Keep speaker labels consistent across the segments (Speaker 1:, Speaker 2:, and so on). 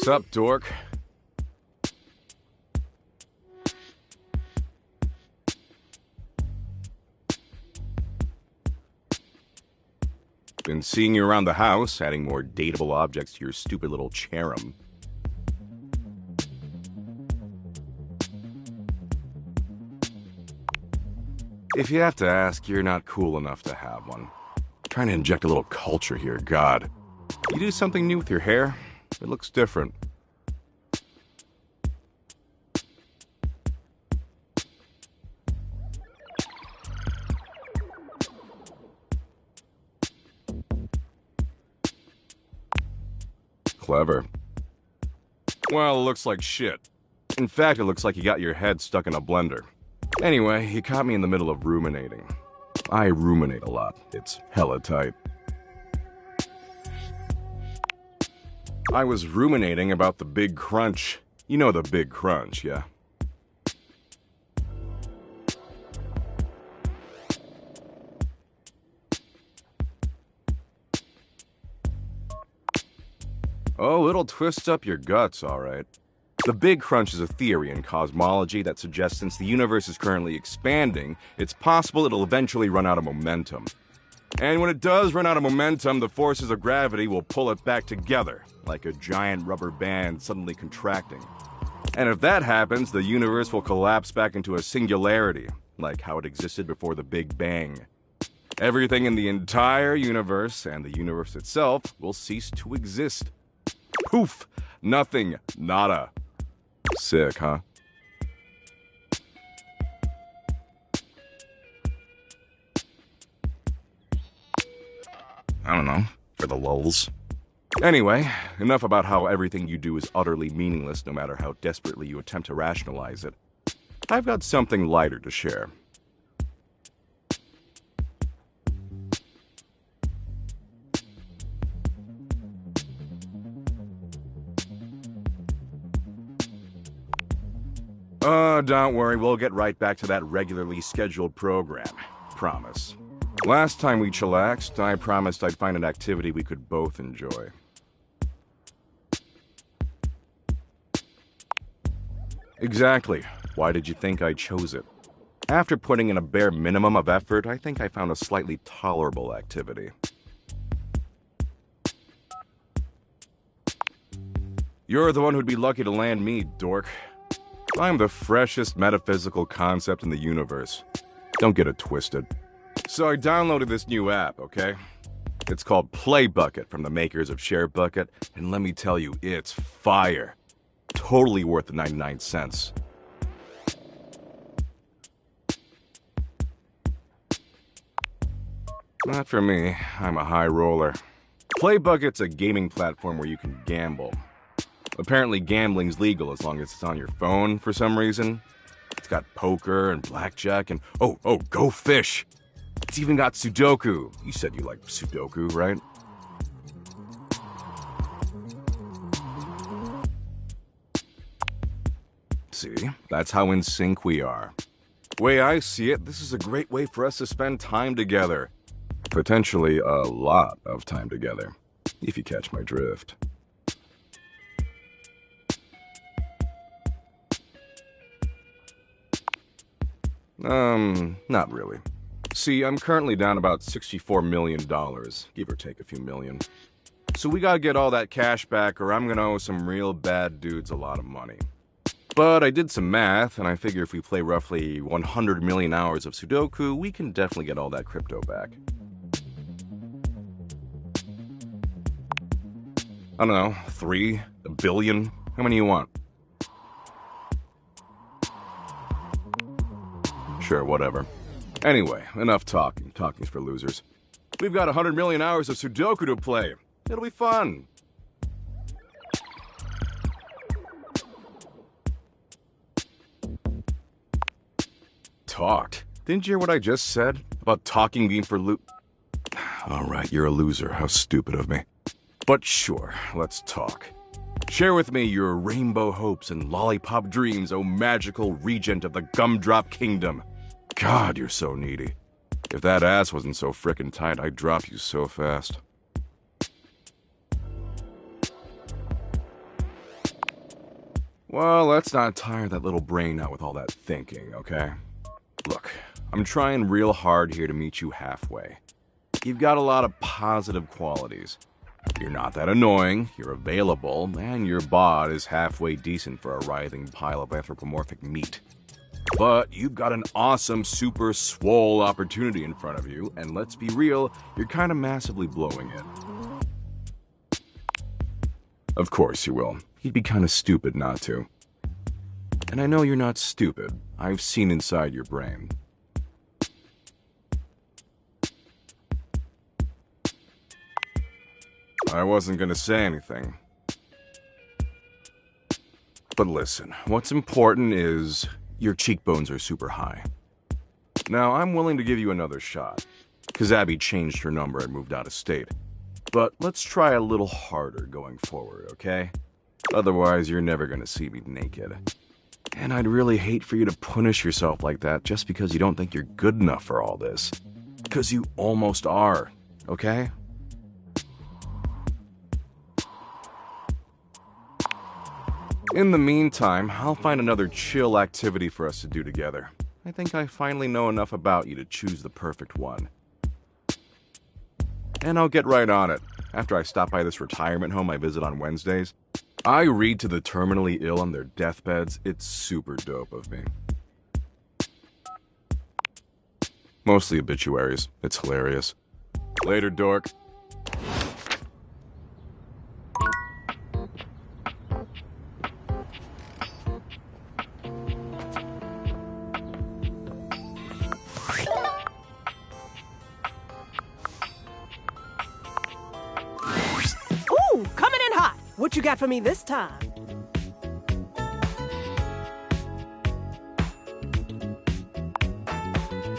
Speaker 1: Sup, dork? Been seeing you around the house, adding more dateable objects to your stupid little cherub. If you have to ask, you're not cool enough to have one. Trying to inject a little culture here, God. You do something new with your hair? It looks different. Clever. Well, it looks like shit. In fact, it looks like you got your head stuck in a blender. Anyway, he caught me in the middle of ruminating. I ruminate a lot. It's hella tight. I was ruminating about the big crunch. You know the big crunch, yeah? Oh, it'll twist up your guts, all right. The Big Crunch is a theory in cosmology that suggests since the universe is currently expanding, it's possible it'll eventually run out of momentum. And when it does run out of momentum, the forces of gravity will pull it back together, like a giant rubber band suddenly contracting. And if that happens, the universe will collapse back into a singularity, like how it existed before the Big Bang. Everything in the entire universe, and the universe itself, will cease to exist. Poof! Nothing. Nada. Sick, huh? I don't know. For the lulz. Anyway, enough about how everything you do is utterly meaningless no matter how desperately you attempt to rationalize it. I've got something lighter to share. Don't worry, we'll get right back to that regularly scheduled program. Promise. Last time we chillaxed, I promised I'd find an activity we could both enjoy. Exactly. Why did you think I chose it? After putting in a bare minimum of effort, I think I found a slightly tolerable activity. You're the one who'd be lucky to land me, dork. I'm the freshest metaphysical concept in the universe. Don't get it twisted. So I downloaded this new app, okay? It's called PlayBucket from the makers of ShareBucket, and let me tell you, it's fire. Totally worth the 99 cents. Not for me. I'm a high roller. PlayBucket's a gaming platform where you can gamble. Apparently gambling's legal as long as it's on your phone for some reason. It's got poker and blackjack and go fish! It's even got Sudoku. You said you liked Sudoku, right? See, that's how in sync we are. Way I see it, this is a great way for us to spend time together. Potentially a lot of time together, if you catch my drift. Not really. See, I'm currently down about $64 million, give or take a few million. So we gotta get all that cash back or I'm gonna owe some real bad dudes a lot of money. But I did some math, and I figure if we play roughly 100 million hours of Sudoku, we can definitely get all that crypto back. I don't know, 3? A billion? How many you want? Sure, whatever. Anyway, enough talking. Talking's for losers. We've got 100 million hours of Sudoku to play. It'll be fun. Talked? Didn't you hear what I just said? About talking being for Alright, you're a loser. How stupid of me. But sure, let's talk. Share with me your rainbow hopes and lollipop dreams, O magical regent of the Gumdrop Kingdom. God, you're so needy. If that ass wasn't so frickin' tight, I'd drop you so fast. Well, let's not tire that little brain out with all that thinking, okay? Look, I'm trying real hard here to meet you halfway. You've got a lot of positive qualities. You're not that annoying, you're available, and your bod is halfway decent for a writhing pile of anthropomorphic meat. But you've got an awesome, super swole opportunity in front of you, and let's be real, you're kind of massively blowing it. Of course you will. You'd be kind of stupid not to. And I know you're not stupid. I've seen inside your brain. I wasn't gonna say anything. But listen, what's important is your cheekbones are super high. Now, I'm willing to give you another shot, because Abby changed her number and moved out of state. But let's try a little harder going forward, okay? Otherwise, you're never gonna see me naked. And I'd really hate for you to punish yourself like that just because you don't think you're good enough for all this. Because you almost are, okay? In the meantime, I'll find another chill activity for us to do together. I think I finally know enough about you to choose the perfect one. And I'll get right on it. After I stop by this retirement home I visit on Wednesdays, I read to the terminally ill on their deathbeds. It's super dope of me. Mostly obituaries. It's hilarious. Later, dork.
Speaker 2: Ooh, coming in hot. What you got for me this time?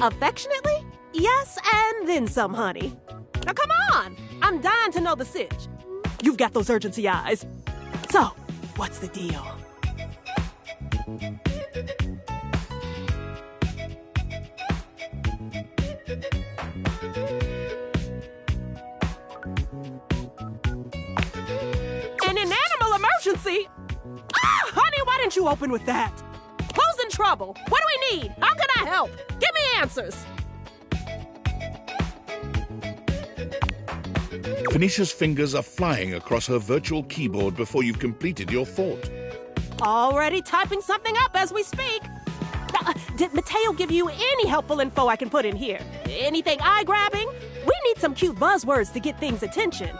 Speaker 2: Affectionately? Yes, and then some, honey. Now come on! I'm dying to know the sitch. You've got those urgency eyes. So, what's the deal? An inanimal emergency? Ah, honey, why didn't you open with that? Who's in trouble? What do we need? How can I help? Give me answers.
Speaker 3: Phoenicia's fingers are flying across her virtual keyboard before you've completed your thought.
Speaker 2: Already typing something up as we speak. Did Mateo give you any helpful info I can put in here? Anything eye-grabbing? We need some cute buzzwords to get things' attention.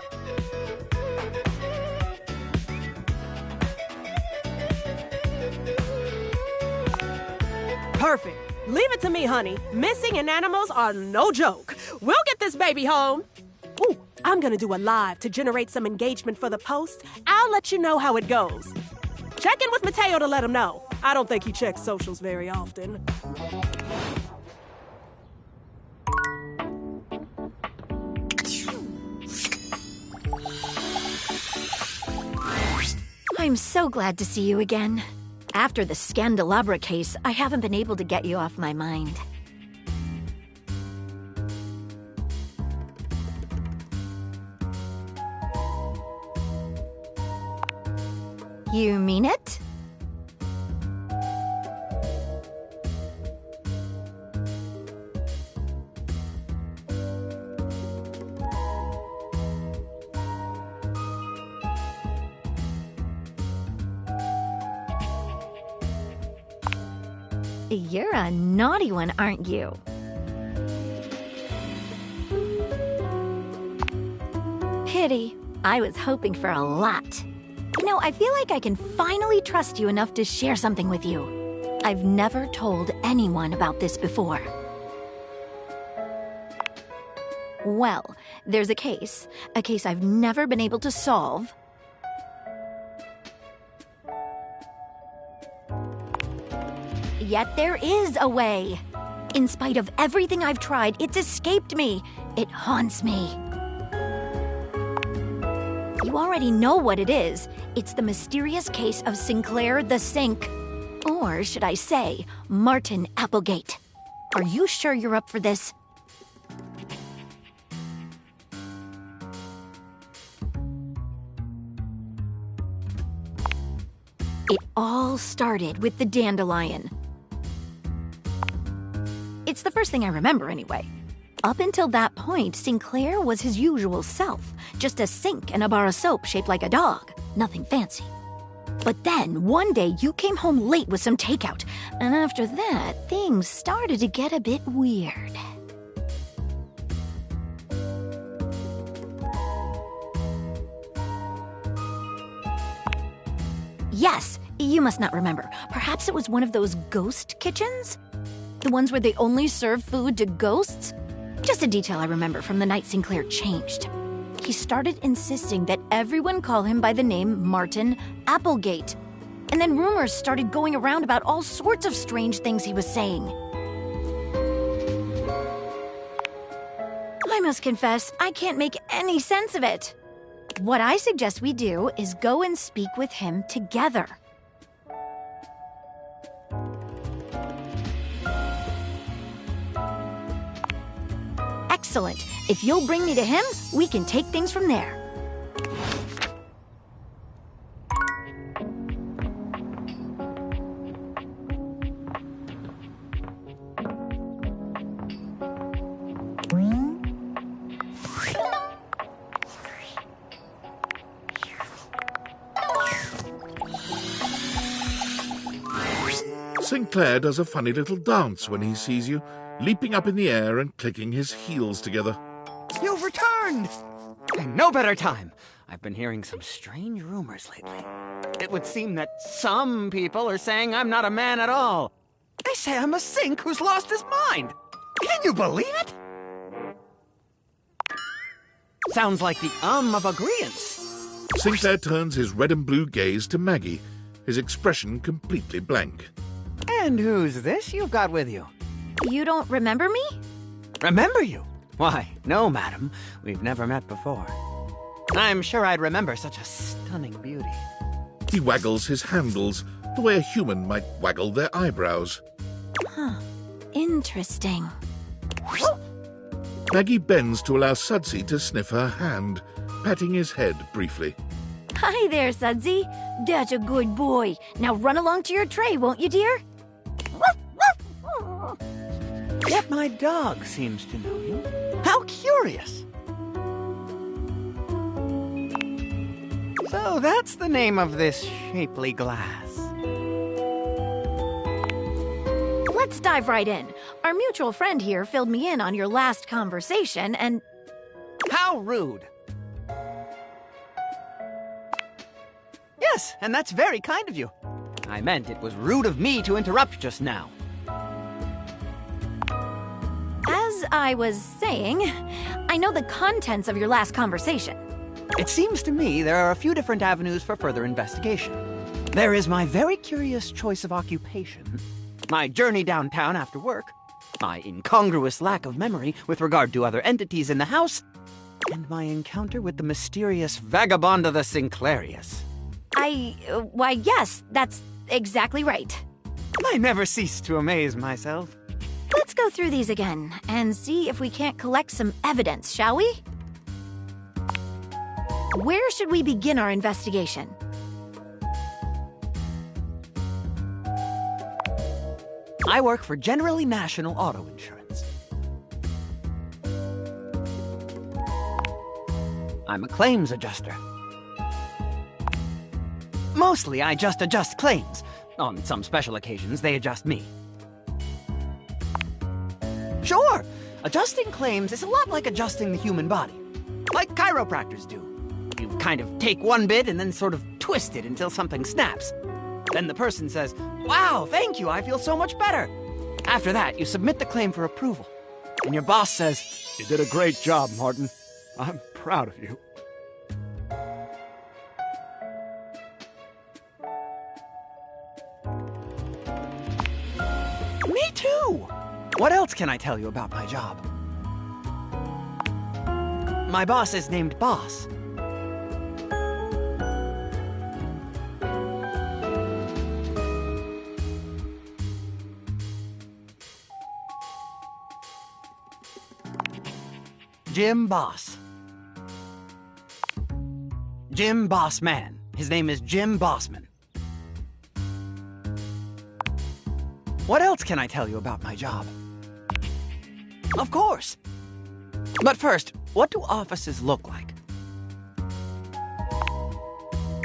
Speaker 2: Perfect. Leave it to me, honey. Missing in animals are no joke. We'll get this baby home. Ooh, I'm gonna do a live to generate some engagement for the post. I'll let you know how it goes. Check in with Mateo to let him know. I don't think he checks socials very often.
Speaker 4: I'm so glad to see you again. After the Scandelabra case, I haven't been able to get you off my mind. You mean it? You're a naughty one, aren't you? Pity. I was hoping for a lot. You know, I feel like I can finally trust you enough to share something with you. I've never told anyone about this before. Well, there's a case I've never been able to solve. Yet there is a way. In spite of everything I've tried, it's escaped me. It haunts me. You already know what it is. It's the mysterious case of Sinclair the Sink. Or should I say, Martin Applegate. Are you sure you're up for this? It all started with the dandelion. It's the first thing I remember anyway. Up until that point, Sinclair was his usual self, just a sink and a bar of soap shaped like a dog. Nothing fancy. But then, one day, you came home late with some takeout, and after that, things started to get a bit weird. Yes, you must not remember. Perhaps it was one of those ghost kitchens? The ones where they only serve food to ghosts? Just a detail I remember from the night Sinclair changed. He started insisting that everyone call him by the name Martin Applegate. And then rumors started going around about all sorts of strange things he was saying. I must confess, I can't make any sense of it. What I suggest we do is go and speak with him together. Excellent. If you'll bring me to him, we can take things from there.
Speaker 3: Sinclair does a funny little dance when he sees you, leaping up in the air and clicking his heels together.
Speaker 5: You've returned! And no better time. I've been hearing some strange rumors lately. It would seem that some people are saying I'm not a man at all. They say I'm a sink who's lost his mind. Can you believe it? Sounds like the of agreeance.
Speaker 3: Sinclair turns his red and blue gaze to Maggie, his expression completely blank.
Speaker 5: And who's this you've got with you?
Speaker 4: You don't remember me?
Speaker 5: Remember you? Why, no, madam. We've never met before. I'm sure I'd remember such a stunning beauty.
Speaker 3: He waggles his handles, the way a human might waggle their eyebrows.
Speaker 4: Interesting.
Speaker 3: Maggie bends to allow Sudsy to sniff her hand, patting his head briefly.
Speaker 4: Hi there, Sudsy. That's a good boy. Now run along to your tray, won't you, dear?
Speaker 5: Yet my dog seems to know you. How curious! So that's the name of this shapely glass.
Speaker 4: Let's dive right in. Our mutual friend here filled me in on your last conversation, and...
Speaker 5: How rude! Yes, and that's very kind of you. I meant it was rude of me to interrupt just now.
Speaker 4: As I was saying, I know the contents of your last conversation.
Speaker 5: It seems to me there are a few different avenues for further investigation. There is my very curious choice of occupation, my journey downtown after work, my incongruous lack of memory with regard to other entities in the house, and my encounter with the mysterious vagabond of the Sinclairius.
Speaker 4: Why, yes, that's exactly right.
Speaker 5: I never cease to amaze myself.
Speaker 4: Let's go through these again and see if we can't collect some evidence, shall we? Where should we begin our investigation?
Speaker 5: I work for Generali National Auto Insurance. I'm a claims adjuster. Mostly, I just adjust claims. On some special occasions, they adjust me. Sure, adjusting claims is a lot like adjusting the human body. Like chiropractors do. You kind of take one bit and then sort of twist it until something snaps. Then the person says, "Wow, thank you, I feel so much better." After that, you submit the claim for approval. And your boss says, "You did a great job, Martin. I'm proud of you." Me too! What else can I tell you about my job? My boss is named Boss. Jim Boss. Jim Bossman. His name is Jim Bossman. What else can I tell you about my job? Of course. But first, what do offices look like?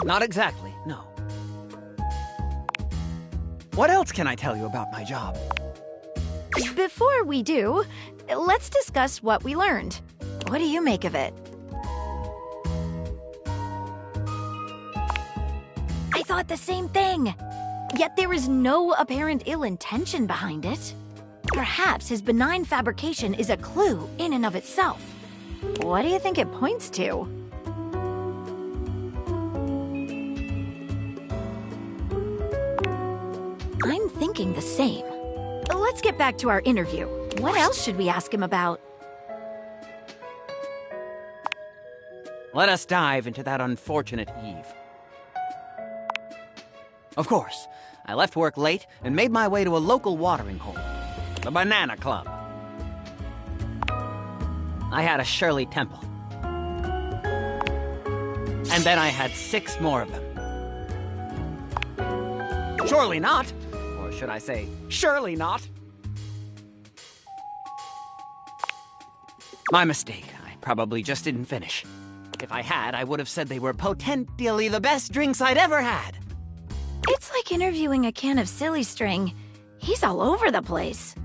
Speaker 5: Not exactly, no. What else can I tell you about my job?
Speaker 4: Before we do, let's discuss what we learned. What do you make of it? I thought the same thing. Yet there is no apparent ill intention behind it. Perhaps his benign fabrication is a clue in and of itself. What do you think it points to? I'm thinking the same. Let's get back to our interview. What else should we ask him about?
Speaker 5: Let us dive into that unfortunate Eve. Of course, I left work late and made my way to a local watering hole, the Banana Club. I had a Shirley Temple. And then I had 6 more of them. Surely not, or should I say, surely not. My mistake. I probably just didn't finish. If I had, I would have said they were potentially the best drinks I'd ever had.
Speaker 4: It's like interviewing a can of silly string. He's all over the place.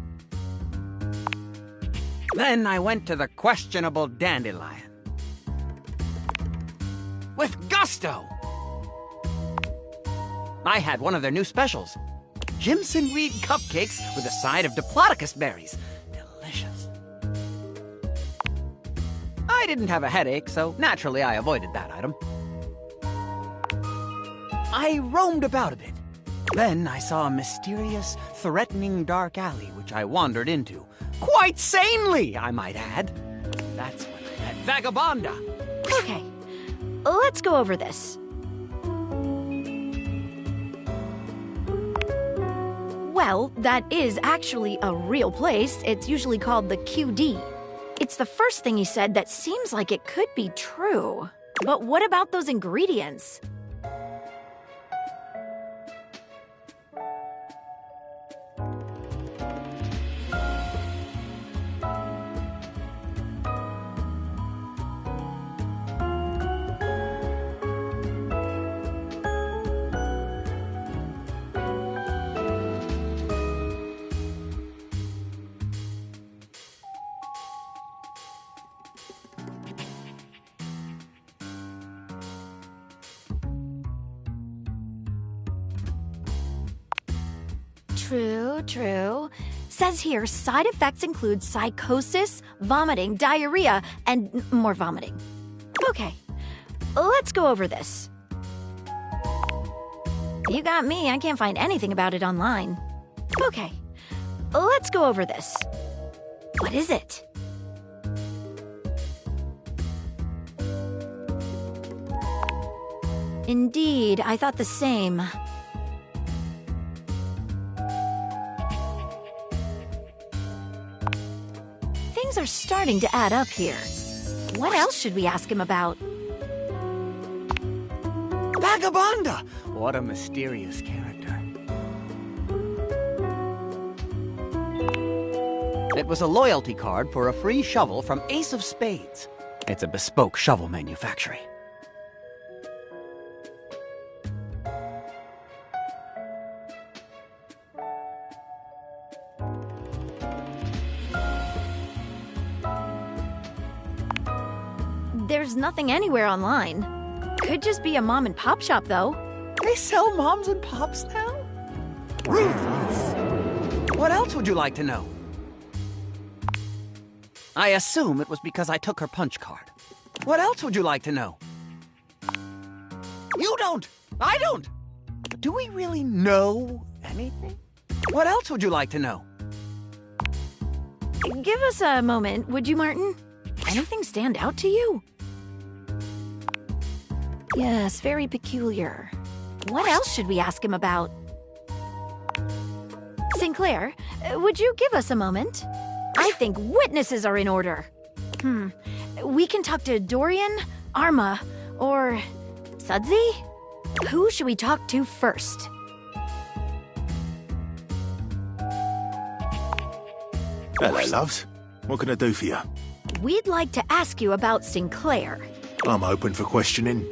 Speaker 5: Then I went to the questionable Dandelion. With gusto! I had one of their new specials. Jimson Reed cupcakes with a side of Diplodocus berries. Delicious. I didn't have a headache, so naturally I avoided that item. I roamed about a bit. Then I saw a mysterious, threatening dark alley which I wandered into. Quite sanely, I might add. That's when I met Vagabonda.
Speaker 4: Okay, let's go over this. Well, that is actually a real place. It's usually called the QD. It's the first thing he said that seems like it could be true. But what about those ingredients? True. Says here, side effects include psychosis, vomiting, diarrhea, and more vomiting. Okay, let's go over this. You got me, I can't find anything about it online. Okay, let's go over this. What is it? Indeed, I thought the same. Things are starting to add up here. What else should we ask him about?
Speaker 5: Vagabonda! What a mysterious character. It was a loyalty card for a free shovel from Ace of Spades. It's a bespoke shovel manufactory.
Speaker 4: There's nothing anywhere online. Could just be a mom and pop shop, though.
Speaker 5: They sell moms and pops now? Ruthless. What else would you like to know? I assume it was because I took her punch card. What else would you like to know? You don't! I don't! But do we really know anything? What else would you like to know?
Speaker 4: Give us a moment, would you, Martin? Anything stand out to you? Yes, very peculiar. What else should we ask him about? Sinclair, would you give us a moment? I think witnesses are in order. We can talk to Dorian, Arma, or Sudsy? Who should we talk to first?
Speaker 6: Hello, loves. What can I do for you?
Speaker 4: We'd like to ask you about Sinclair.
Speaker 6: I'm open for questioning.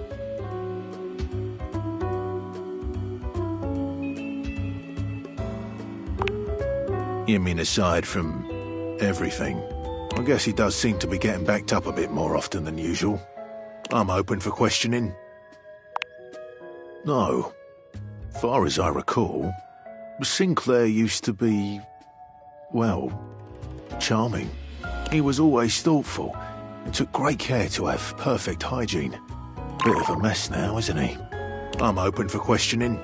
Speaker 6: You mean aside from everything? I guess he does seem to be getting backed up a bit more often than usual. I'm open for questioning. No. Far as I recall, Sinclair used to be, well, charming. He was always thoughtful and took great care to have perfect hygiene. Bit of a mess now, isn't he? I'm open for questioning.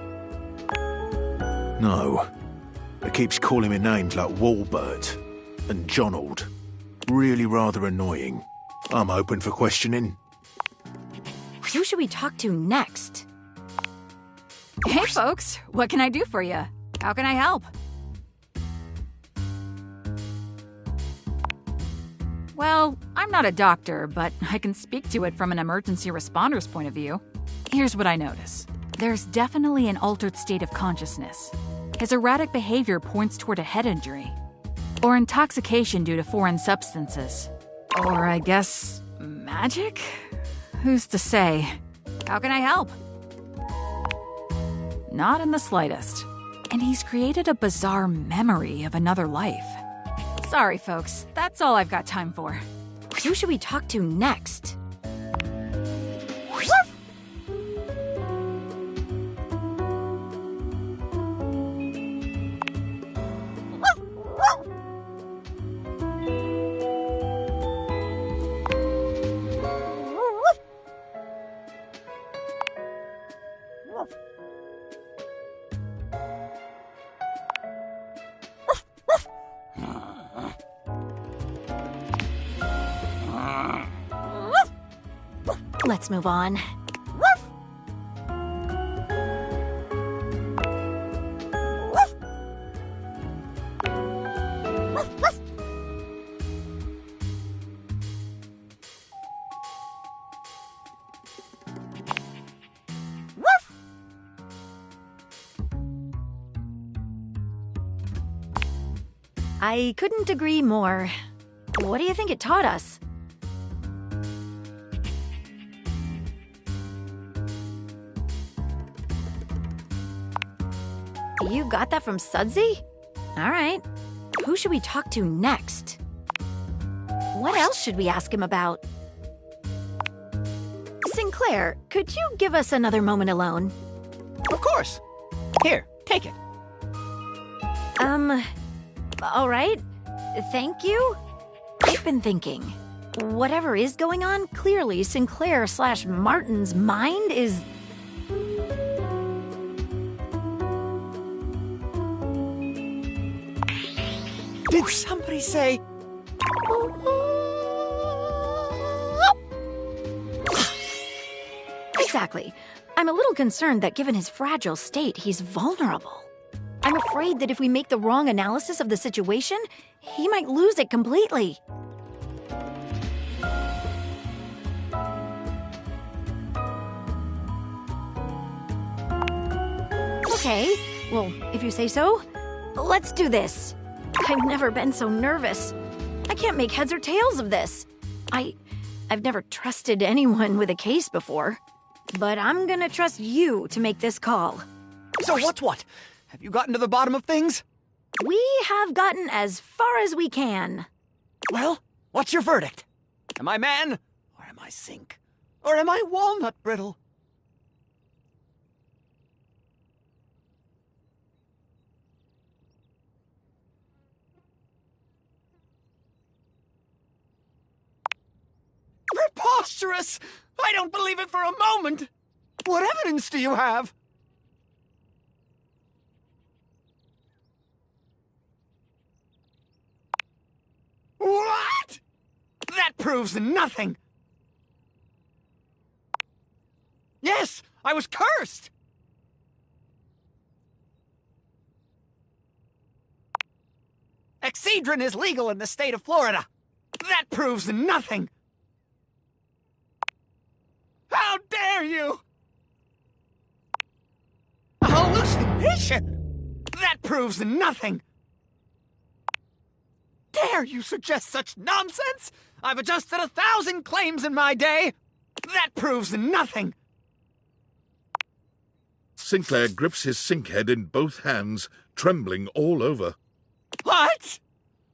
Speaker 6: No. It keeps calling me names like Walbert and Jonald. Really rather annoying. I'm open for questioning.
Speaker 4: Who should we talk to next?
Speaker 7: Hey folks, what can I do for you? How can I help? Well, I'm not a doctor, but I can speak to it from an emergency responder's point of view. Here's what I notice. There's definitely an altered state of consciousness. His erratic behavior points toward a head injury. Or intoxication due to foreign substances. Or I guess, magic? Who's to say? How can I help? Not in the slightest. And he's created a bizarre memory of another life. Sorry, folks. That's all I've got time for.
Speaker 4: Who should we talk to next? Let's move on. I couldn't agree more. What do you think it taught us? You got that from Sudsy? All right. Who should we talk to next? What else should we ask him about? Sinclair, could you give us another moment alone?
Speaker 5: Of course. Here, take it.
Speaker 4: All right. Thank you. I've been thinking. Whatever is going on, clearly Sinclair/Martin's mind is...
Speaker 5: Did somebody say...
Speaker 4: Exactly. I'm a little concerned that given his fragile state, he's vulnerable. I'm afraid that if we make the wrong analysis of the situation, he might lose it completely. Okay, well, if you say so, let's do this. I've never been so nervous. I can't make heads or tails of this. I've never trusted anyone with a case before. But I'm gonna trust you to make this call.
Speaker 5: So what's what? Have you gotten to the bottom of things?
Speaker 4: We have gotten as far as we can.
Speaker 5: Well, what's your verdict? Am I man? Or am I sink? Or am I walnut brittle? Preposterous! I don't believe it for a moment! What evidence do you have? What? That proves nothing! Yes, I was cursed! Excedrin is legal in the state of Florida. That proves nothing! How dare you! A hallucination! That proves nothing! dare you suggest such nonsense? I've adjusted 1,000 claims in my day. That proves nothing.
Speaker 3: Sinclair grips his sink head in both hands, trembling all over.
Speaker 5: What?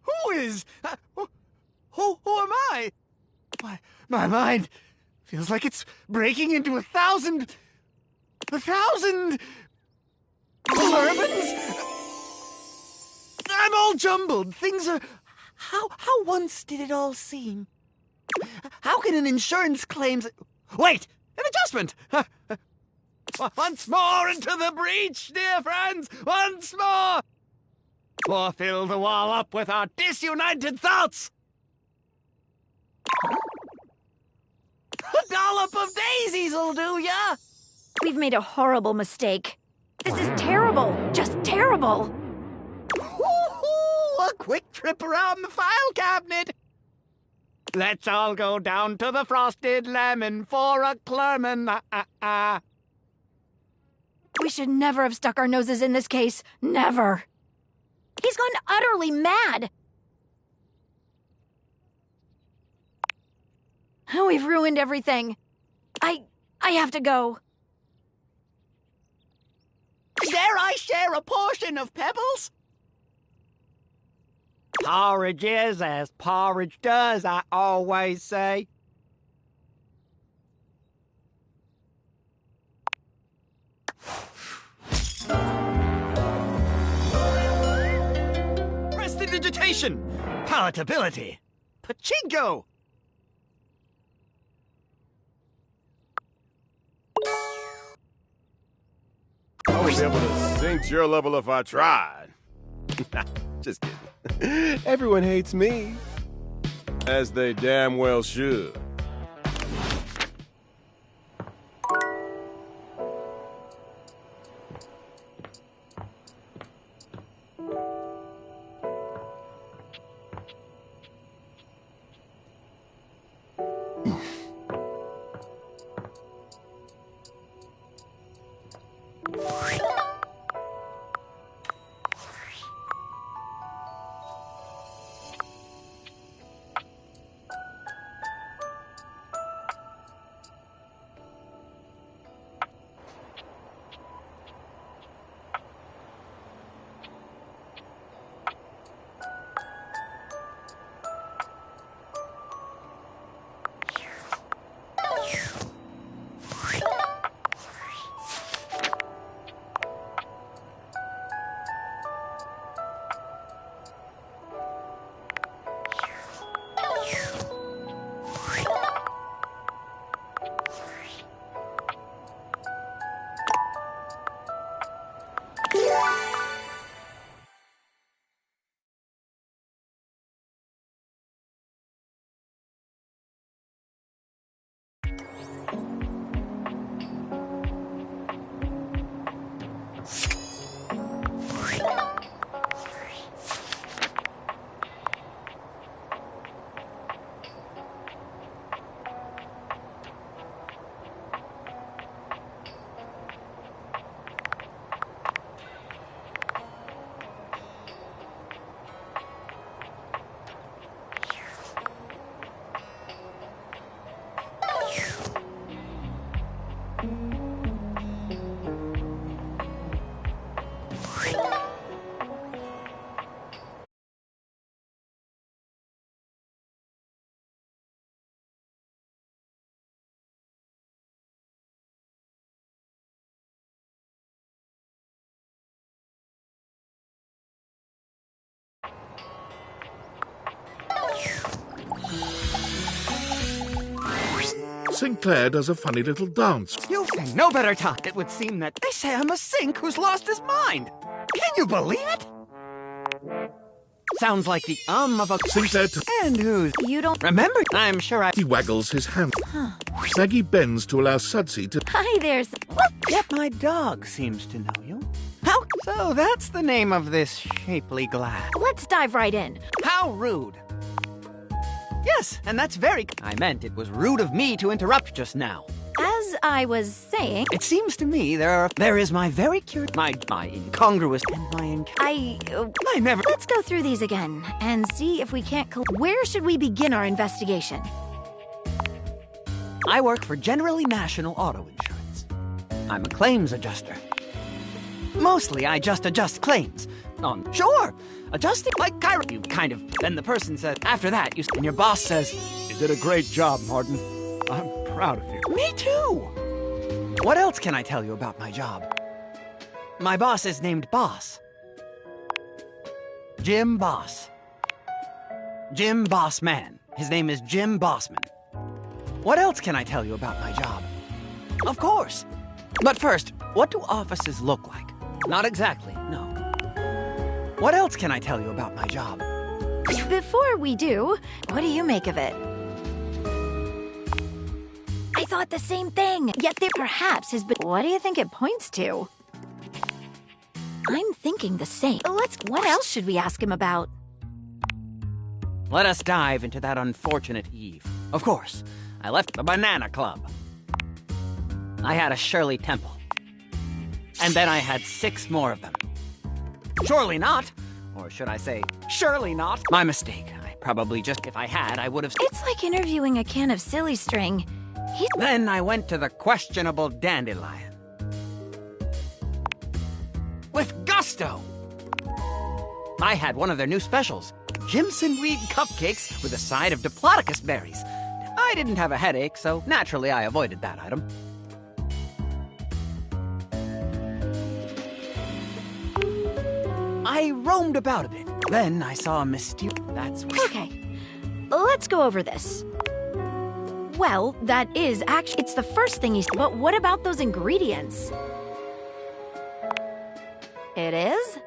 Speaker 5: Who is... who am I? My mind feels like it's breaking into 1,000... 1,000... Bourbons? I'm all jumbled. Things are... How once did it all seem? How can an insurance claims... Wait! An adjustment! Once more into the breach, dear friends! Once more! Or fill the wall up with our disunited thoughts! A dollop of daisies'll do ya!
Speaker 4: We've made a horrible mistake. This is terrible. Just terrible.
Speaker 5: Woo-hoo! A quick trip around the file cabinet! Let's all go down to the Frosted Lemon for a Clerman.
Speaker 4: We should never have stuck our noses in this case. Never. He's gone utterly mad. We've ruined everything. I have to go.
Speaker 5: Dare I share a portion of Pebbles? Porridge is as porridge does, I always say. Prestidigitation, palatability, pachinko.
Speaker 8: I would be able to sing to your level if I tried. Just kidding. Everyone hates me. As they damn well should.
Speaker 3: Sinclair does a funny little dance.
Speaker 5: You've no better time. It would seem that they say I'm a sink who's lost his mind. Can you believe it? Sounds like the of a
Speaker 3: Sinclair
Speaker 5: and who's...
Speaker 4: You don't...
Speaker 5: Remember? I'm sure
Speaker 3: He waggles his hand. Saggy bends to allow Sudsy to...
Speaker 4: Hi there.
Speaker 5: Yet my dog seems to know you. How? So that's the name of this shapely glass.
Speaker 4: Let's dive right in.
Speaker 5: How rude. Yes, and that's very... I meant it was rude of me to interrupt just now.
Speaker 4: As as I was saying...
Speaker 5: It seems to me there is my very my incongruous and I never...
Speaker 4: Let's go through these again and see if we can't... Where should we begin our investigation?
Speaker 5: I work for Generally National Auto Insurance. I'm a claims adjuster. Mostly, I just adjust claims. Sure, adjusting like Cairo. You kind of... Then the person says, after that, and your boss says,
Speaker 8: You did a great job, Martin. I'm proud of you.
Speaker 5: Me too! What else can I tell you about my job? My boss is named Boss. Jim Boss. Jim Bossman. His name is Jim Bossman. What else can I tell you about my job? Of course. But first, what do offices look like? Not exactly, no. What else can I tell you about my job?
Speaker 4: Before we do, what do you make of it? I thought the same thing, yet there perhaps has been... What do you think it points to? I'm thinking the same. What else should we ask him about?
Speaker 5: Let us dive into that unfortunate eve. Of course, I left the Banana Club. I had a Shirley Temple. And then I had 6 more of them. Surely not. Or should I say, surely not. My mistake. I probably just, if I had, I would have...
Speaker 4: It's like interviewing a can of silly string.
Speaker 5: Then I went to the questionable Dandelion. With gusto! I had one of their new specials. Jimson Reed cupcakes with a side of Diplodocus berries. I didn't have a headache, so naturally I avoided that item. I roamed about a bit. Then I saw a mysterious... That's...
Speaker 4: Okay, let's go over this. Well, that is actually... It's the first thing he's... But what about those ingredients? It is?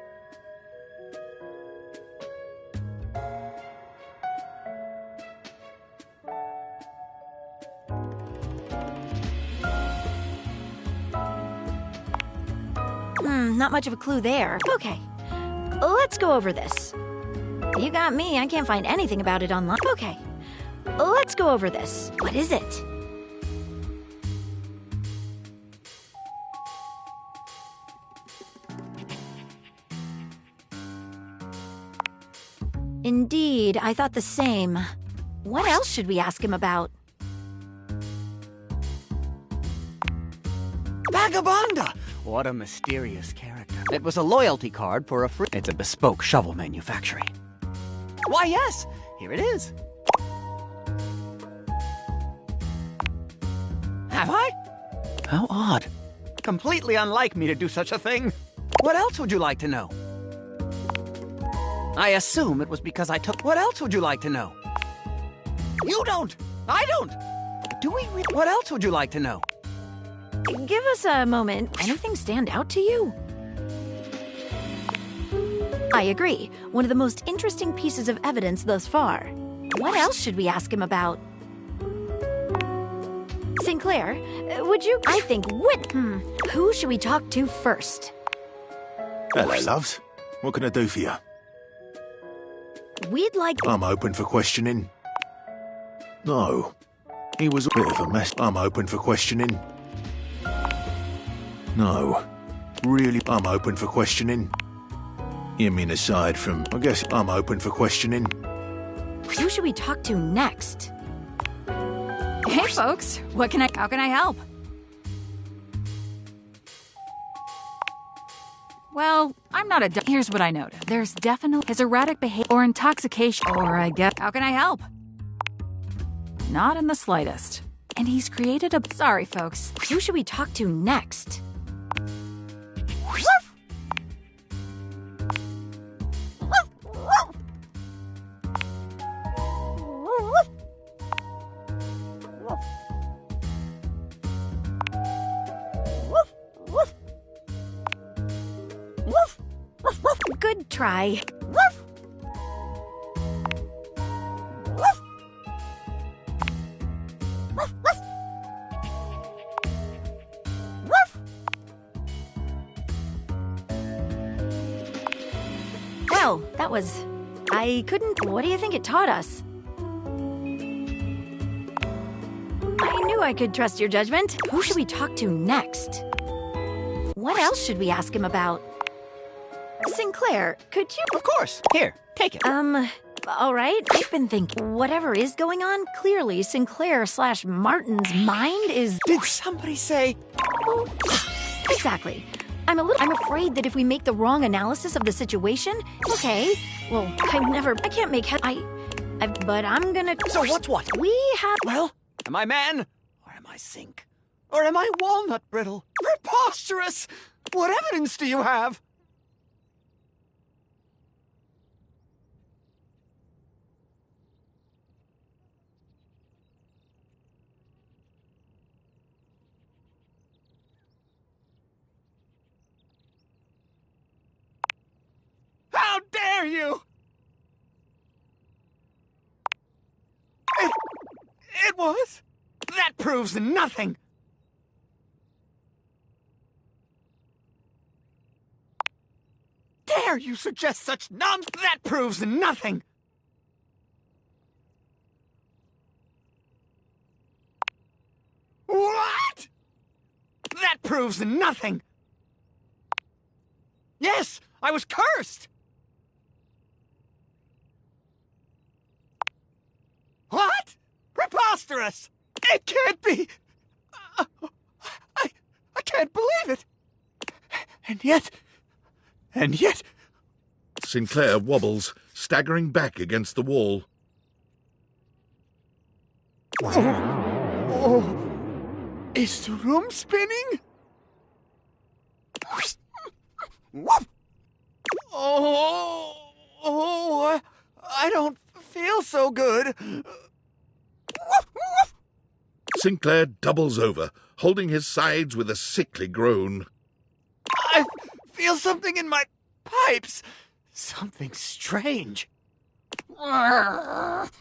Speaker 4: Not much of a clue there. Okay, let's go over this. You got me, I can't find anything about it online. Okay, let's go over this. What is it? Indeed, I thought the same. What else should we ask him about?
Speaker 5: Vagabonda! What a mysterious character. It was a loyalty card for a free... It's a bespoke shovel manufacturing. Why, yes! Here it is. Have I? How odd. Completely unlike me to do such a thing. What else would you like to know? I assume it was because I took... What else would you like to know? You don't! I don't! Do we... What else would you like to know?
Speaker 4: Give us a moment. Anything stand out to you? I agree. One of the most interesting pieces of evidence thus far. What else should we ask him about? Sinclair, would you... I think who should we talk to first?
Speaker 6: Hello, loves. What can I do for you?
Speaker 4: We'd like...
Speaker 6: I'm open for questioning. No. He was a bit of a mess. I'm open for questioning. No. Really, I'm open for questioning. You mean aside from... I guess I'm open for questioning.
Speaker 4: Who should we talk to next?
Speaker 7: Hey, folks. How can I help? Well, I'm not a... Here's what I noticed. There's definitely his erratic behavior or intoxication, or I guess... How can I help? Not in the slightest. And he's created a... Sorry, folks.
Speaker 4: Who should we talk to next? Good try. Well, that was... I couldn't... What do you think it taught us? I knew I could trust your judgment. Who should we talk to next? What else should we ask him about? Sinclair, could you...
Speaker 5: Of course. Here, take it.
Speaker 4: All right. I've been thinking, whatever is going on, clearly Sinclair/Martin's mind is...
Speaker 5: Did somebody say...
Speaker 4: Exactly. I'm afraid that if we make the wrong analysis of the situation... Okay, well, I can't make head... but I'm gonna...
Speaker 5: So what's what?
Speaker 4: We have...
Speaker 5: Well, am I man? Or am I sink? Or am I walnut brittle? Preposterous! What evidence do you have? How dare you! It was? That proves nothing! Dare you suggest such nonsense? That proves nothing! What? That proves nothing! Yes, I was cursed! What? Preposterous! It can't be! I can't believe it! And yet...
Speaker 3: Sinclair wobbles, staggering back against the wall.
Speaker 5: Oh, is the room spinning? I don't feel so good.
Speaker 3: Sinclair doubles over, holding his sides with a sickly groan.
Speaker 5: I feel something in my pipes. Something strange. What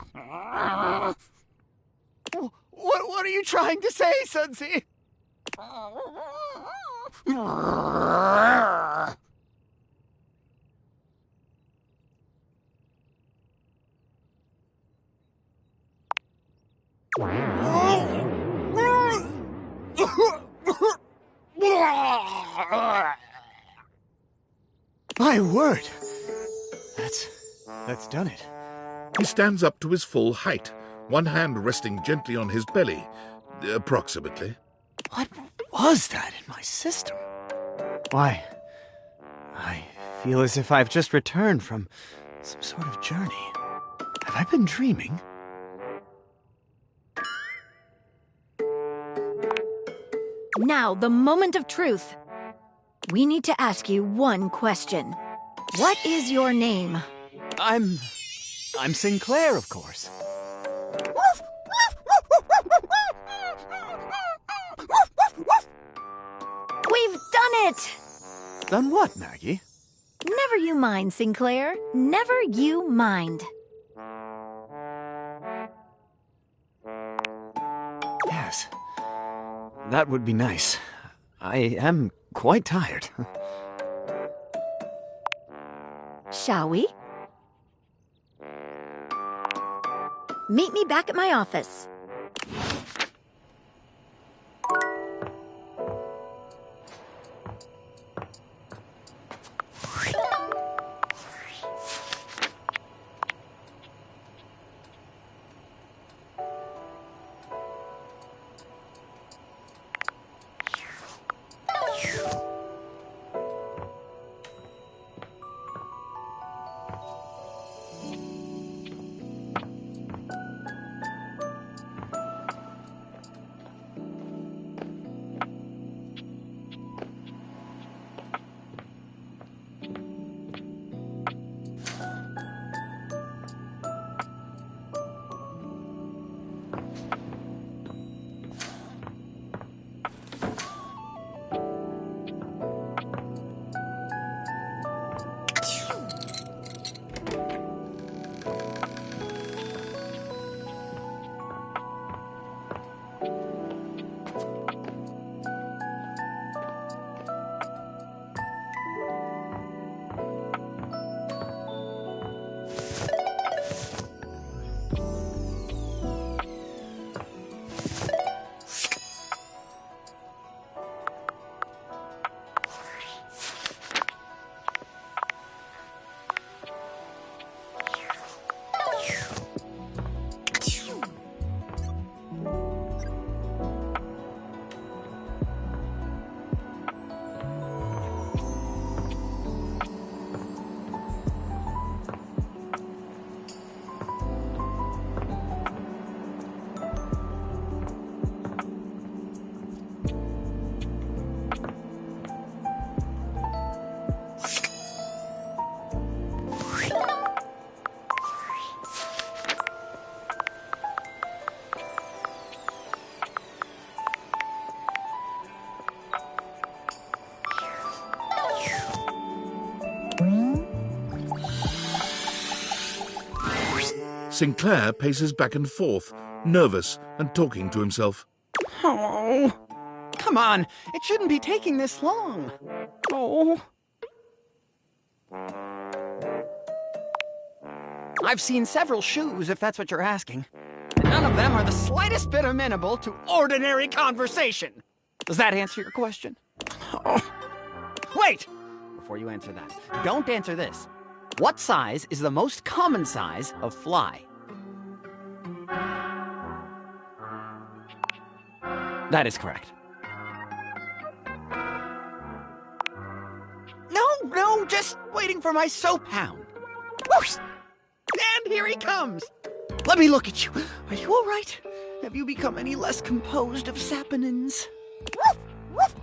Speaker 5: are you trying to say, Sudsy? My word! That's done it.
Speaker 3: He stands up to his full height, one hand resting gently on his belly, approximately.
Speaker 5: What was that in my system? Why, I feel as if I've just returned from some sort of journey. Have I been dreaming?
Speaker 4: Now, the moment of truth. We need to ask you one question. What is your name?
Speaker 5: I'm Sinclair, of course.
Speaker 4: We've done it!
Speaker 5: Done what, Maggie?
Speaker 4: Never you mind, Sinclair. Never you mind.
Speaker 5: Yes. That would be nice. I am quite tired.
Speaker 4: Shall we? Meet me back at my office.
Speaker 3: Sinclair paces back and forth, nervous and talking to himself.
Speaker 5: Oh, come on. It shouldn't be taking this long. Oh. I've seen several shoes, if that's what you're asking. And none of them are the slightest bit amenable to ordinary conversation. Does that answer your question? Oh. Wait! Before you answer that, don't answer this. What size is the most common size of fly? That is correct. No, just waiting for my soap hound. Whoosh! And here he comes. Let me look at you. Are you all right? Have you become any less composed of saponins? Woof, woof.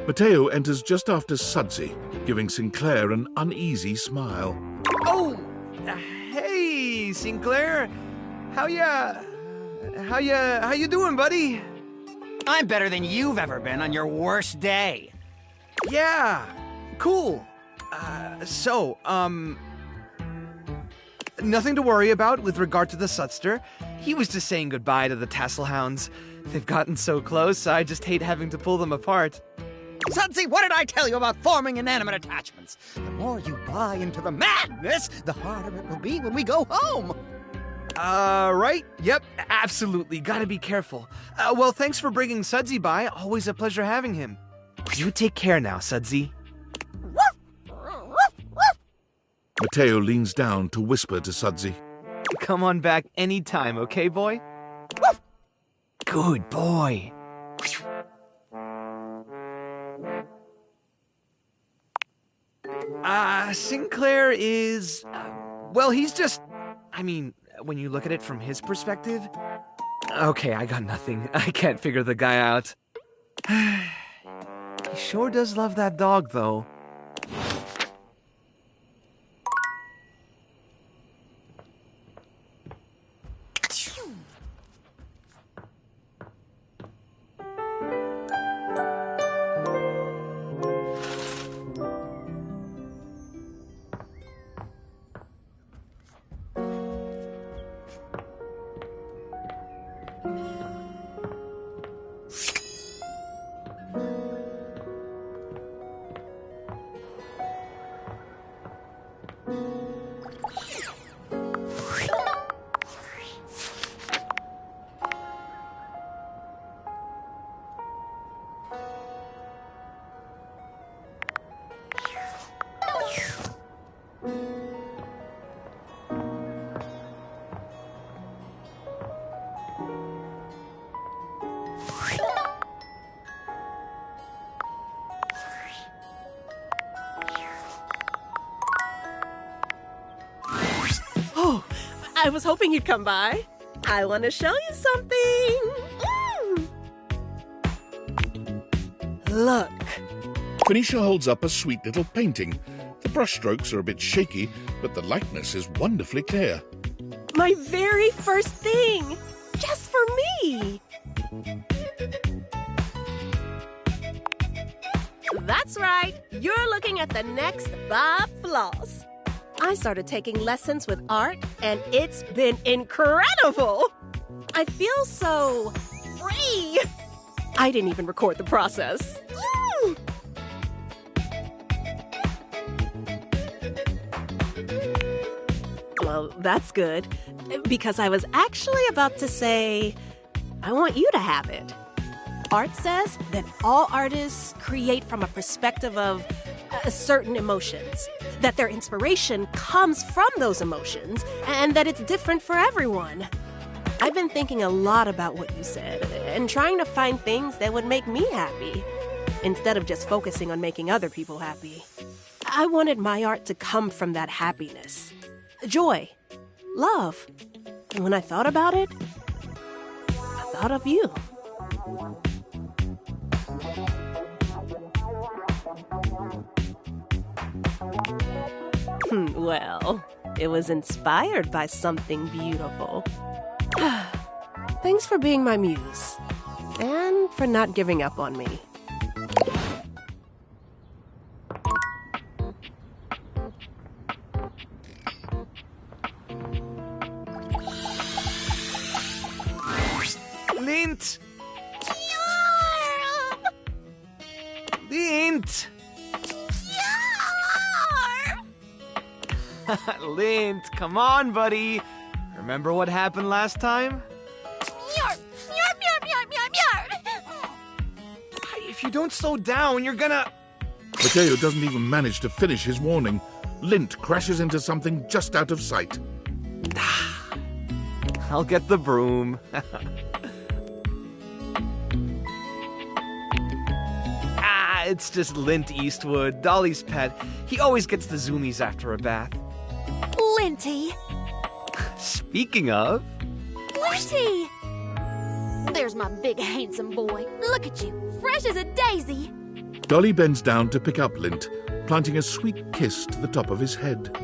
Speaker 3: Mateo enters just after Sudsy, giving Sinclair an uneasy smile.
Speaker 9: Oh, hey, Sinclair. How you doing, buddy?
Speaker 5: I'm better than you've ever been on your worst day.
Speaker 9: Yeah, cool. Nothing to worry about with regard to the Sudster. He was just saying goodbye to the Tasselhounds. They've gotten so close, I just hate having to pull them apart.
Speaker 5: Sudsy, what did I tell you about forming inanimate attachments? The more you buy into the madness, the harder it will be when we go home.
Speaker 9: Right? Yep, absolutely. Gotta be careful. Well, thanks for bringing Sudsy by. Always a pleasure having him. You take care now, Sudsy.
Speaker 3: Mateo leans down to whisper to Sudsy.
Speaker 9: Come on back anytime, okay, boy? Good boy. Sinclair is... well, he's just... I mean, when you look at it from his perspective... Okay, I got nothing. I can't figure the guy out. He sure does love that dog, though.
Speaker 2: I was hoping you'd come by. I want to show you something. Look.
Speaker 3: Quenisha holds up a sweet little painting. The brushstrokes are a bit shaky, but the likeness is wonderfully clear.
Speaker 2: My very first thing. Just for me. That's right. You're looking at the next Bob Floss. I started taking lessons with art, and it's been incredible. I feel so free. I didn't even record the process. Well, that's good, because I was actually about to say, I want you to have it. Art says that all artists create from a perspective of certain emotions, that their inspiration comes from those emotions, and that it's different for everyone. I've been thinking a lot about what you said, and trying to find things that would make me happy, instead of just focusing on making other people happy. I wanted my art to come from that happiness, joy, love. And when I thought about it, I thought of you. Well, it was inspired by something beautiful. Thanks for being my muse, and for not giving up on me.
Speaker 9: Lint! Lint, come on, buddy. Remember what happened last time? If you don't slow down, you're gonna...
Speaker 3: Mateo doesn't even manage to finish his warning. Lint crashes into something just out of sight.
Speaker 9: I'll get the broom. It's just Lint Eastwood, Dolly's pet. He always gets the zoomies after a bath.
Speaker 4: Linty!
Speaker 9: Speaking of...
Speaker 4: Linty! There's my big handsome boy. Look at you, fresh as a daisy.
Speaker 3: Dolly bends down to pick up Lint, planting a sweet kiss to the top of his head.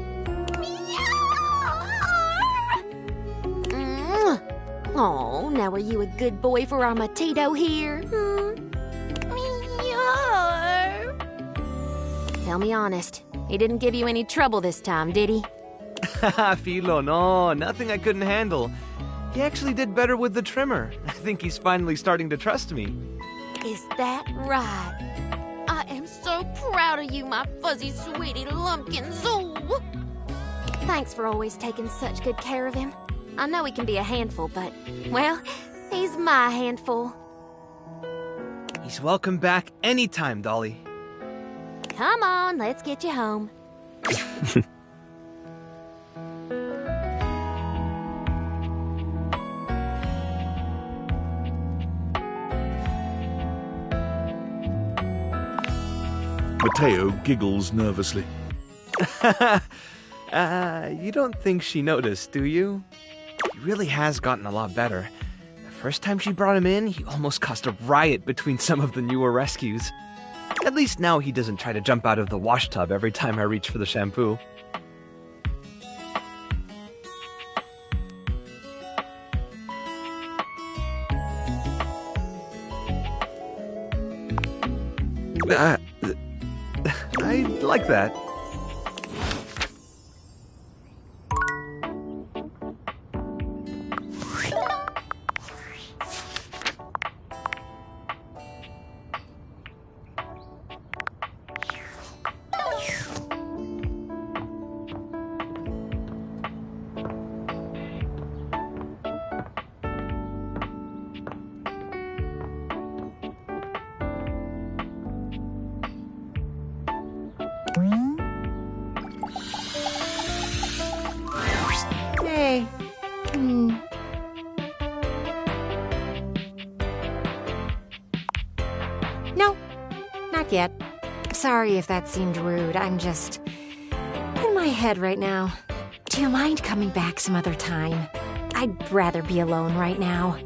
Speaker 4: Oh, now are you a good boy for our Matito here? Tell me honest, he didn't give you any trouble this time, did he?
Speaker 9: Philo, no, nothing I couldn't handle. He actually did better with the trimmer. I think he's finally starting to trust me.
Speaker 4: Is that right? I am so proud of you, my fuzzy sweetie lumpkins. Ooh. Thanks for always taking such good care of him. I know he can be a handful, but, well, he's my handful.
Speaker 9: He's welcome back anytime, Dolly.
Speaker 4: Come on, let's get you home.
Speaker 3: Mateo giggles nervously.
Speaker 9: You don't think she noticed, do you? He really has gotten a lot better. The first time she brought him in, he almost caused a riot between some of the newer rescues. At least now he doesn't try to jump out of the wash tub every time I reach for the shampoo. I like that.
Speaker 4: Hey. No, not yet. Sorry if that seemed rude. I'm just in my head right now. Do you mind coming back some other time? I'd rather be alone right now.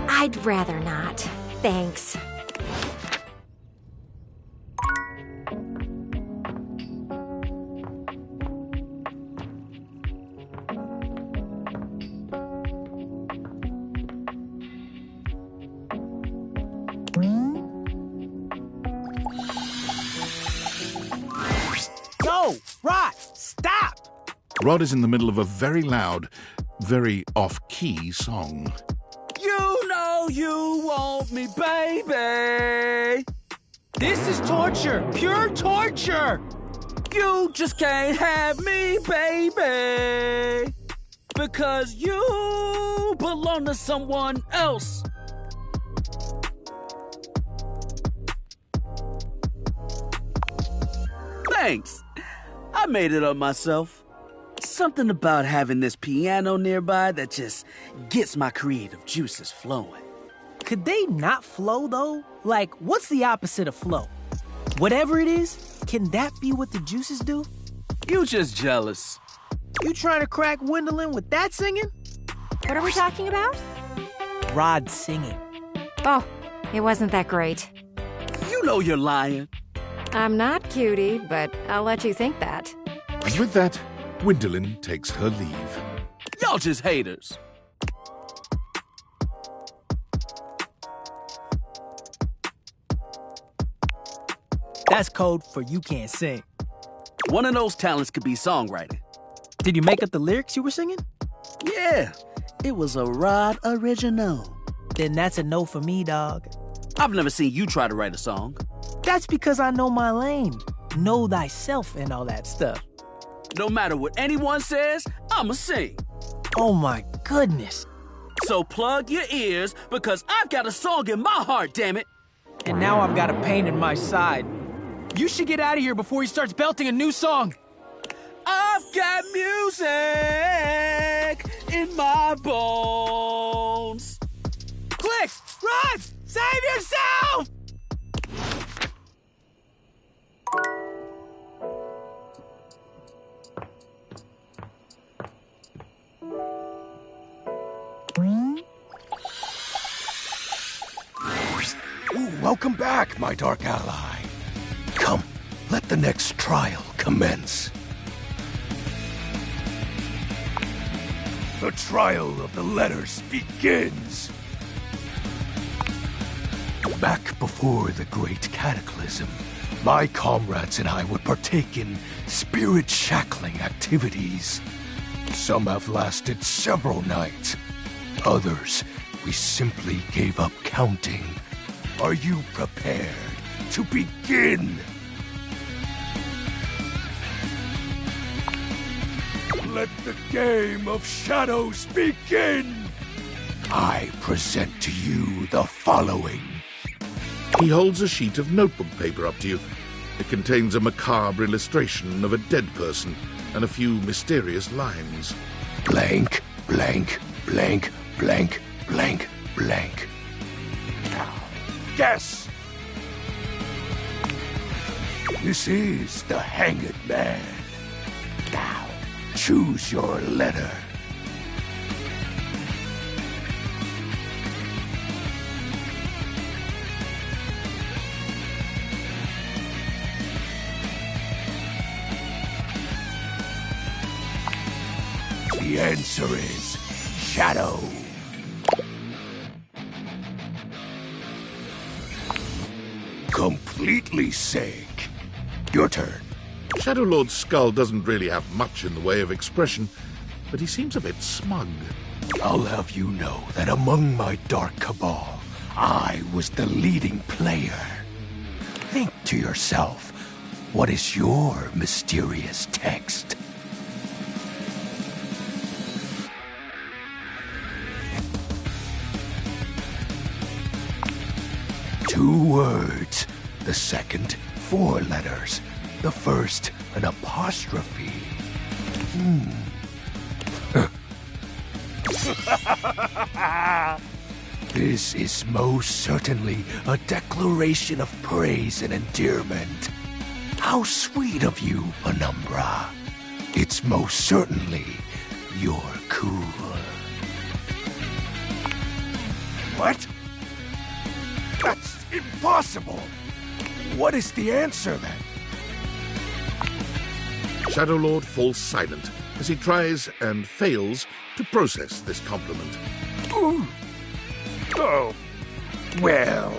Speaker 4: I'd rather not. Thanks.
Speaker 10: Yo, Rod, stop!
Speaker 3: Rod is in the middle of a very loud, very off-key song.
Speaker 10: You know you want me, baby. This is torture, pure torture. You just can't have me, baby. Because you belong to someone else. Thanks. I made it up myself. Something about having this piano nearby that just gets my creative juices flowing.
Speaker 11: Could they not flow, though? Like, what's the opposite of flow? Whatever it is, can that be what the juices do?
Speaker 10: You just jealous.
Speaker 11: You trying to crack Gwendolyn with that singing?
Speaker 2: What are we talking about?
Speaker 11: Rod singing.
Speaker 4: Oh, it wasn't that great.
Speaker 10: You know you're lying.
Speaker 4: I'm not cutie, but I'll let you think that.
Speaker 3: And with that, Gwendolyn takes her leave.
Speaker 10: Y'all just haters.
Speaker 11: That's code for you can't sing.
Speaker 10: One of those talents could be songwriting.
Speaker 11: Did you make up the lyrics you were singing?
Speaker 10: Yeah, it was a Rod original.
Speaker 11: Then that's a no for me, dog.
Speaker 10: I've never seen you try to write a song.
Speaker 11: That's because I know my lane. Know thyself and all that stuff.
Speaker 10: No matter what anyone says, I'ma sing.
Speaker 11: Oh my goodness.
Speaker 10: So plug your ears, because I've got a song in my heart, damn it.
Speaker 11: And now I've got a pain in my side. You should get out of here before he starts belting a new song.
Speaker 10: I've got music in my bones.
Speaker 11: Quick, run! Save yourself!
Speaker 6: Ooh, welcome back, my dark ally. Come, let the next trial commence. The trial of the letters begins. Back before the great cataclysm, my comrades and I would partake in spirit-shackling activities. Some have lasted several nights. Others, we simply gave up counting. Are you prepared to begin? Let the game of shadows begin! I present to you the following.
Speaker 3: He holds a sheet of notebook paper up to you. It contains a macabre illustration of a dead person and a few mysterious lines.
Speaker 6: Blank, blank, blank, blank, blank, blank. Guess! This is the Hanged Man. Now, choose your letter. The answer is Shadow. Completely sank. Your turn.
Speaker 3: Shadow Lord's skull doesn't really have much in the way of expression, but he seems a bit smug.
Speaker 6: I'll have you know that among my dark cabal, I was the leading player. Think to yourself, what is your mysterious text? Two words. The second, 4 letters. The first, an apostrophe. This is most certainly a declaration of praise and endearment. How sweet of you, Penumbra. It's most certainly you're cool. What? That's impossible! What is the answer, then?
Speaker 3: Shadow Lord falls silent as he tries and fails to process this compliment.
Speaker 6: Ooh. Oh, well...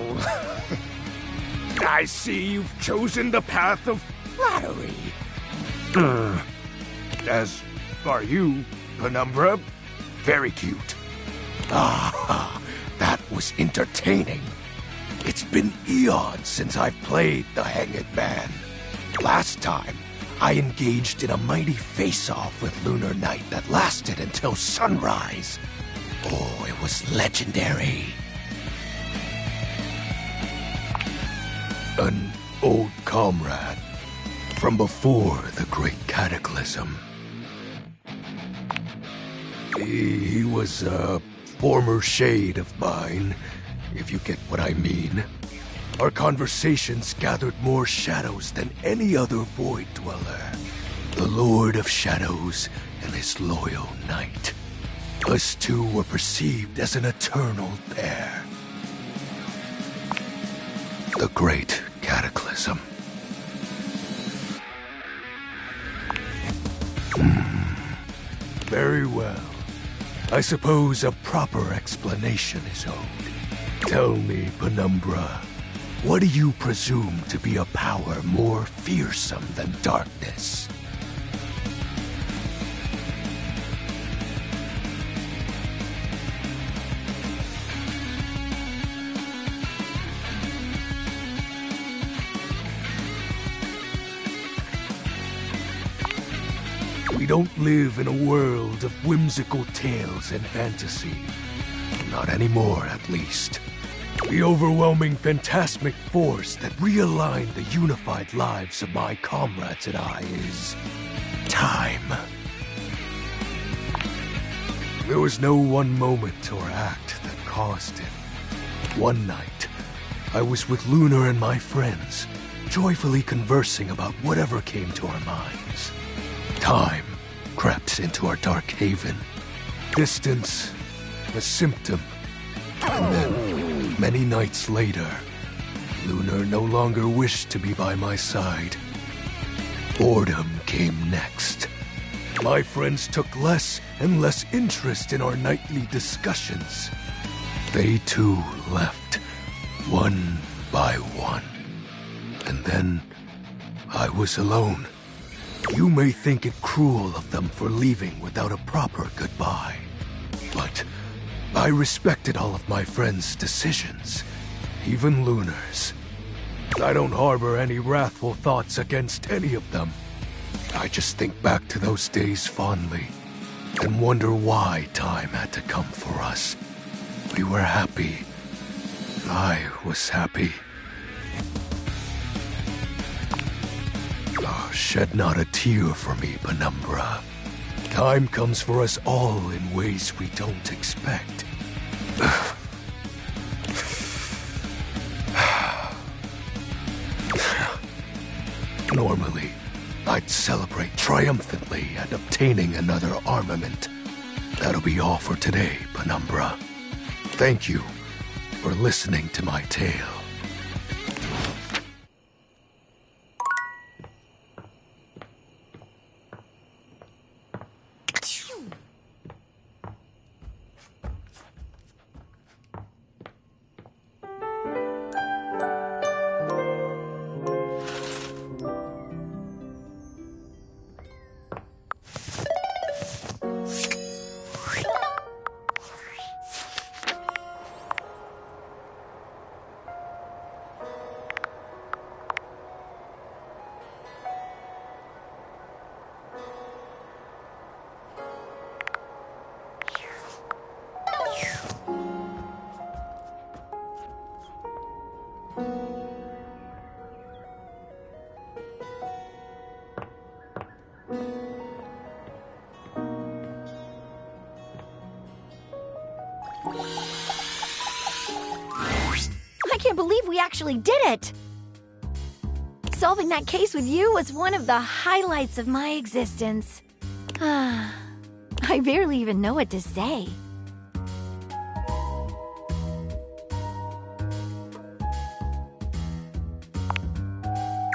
Speaker 6: I see you've chosen the path of flattery. As are you, Penumbra. Very cute. Ah, that was entertaining. It's been eons since I've played the Hanged Man. Last time, I engaged in a mighty face-off with Lunar Knight that lasted until sunrise. Oh, it was legendary. An old comrade from before the great cataclysm. He was a former shade of mine, if you get what I mean. Our conversations gathered more shadows than any other Void Dweller. The Lord of Shadows and his loyal knight. Us two were perceived as an eternal pair. The Great Cataclysm. Very well. I suppose a proper explanation is owed. Tell me, Penumbra, what do you presume to be a power more fearsome than darkness?
Speaker 12: We don't live in a world of whimsical tales and fantasy. Not anymore, at least. The overwhelming phantasmic force that realigned the unified lives of my comrades and I is time. There was no one moment or act that caused it. One night, I was with Lunar and my friends, joyfully conversing about whatever came to our minds. Time crept into our dark haven. Distance, a symptom. And then, many nights later, Lunar no longer wished to be by my side. Boredom came next. My friends took less and less interest in our nightly discussions. They too left, one by one. And then, I was alone. You may think it cruel of them for leaving without a proper goodbye. But I respected all of my friends' decisions, even Lunar's. I don't harbor any wrathful thoughts against any of them. I just think back to those days fondly and wonder why time had to come for us. We were happy. I was happy. Oh, shed not a tear for me, Penumbra. Time comes for us all in ways we don't expect. Normally, I'd celebrate triumphantly at obtaining another armament. That'll be all for today, Penumbra. Thank you for listening to my tale.
Speaker 4: I can't believe we actually did it! Solving that case with you was one of the highlights of my existence. I barely even know what to say.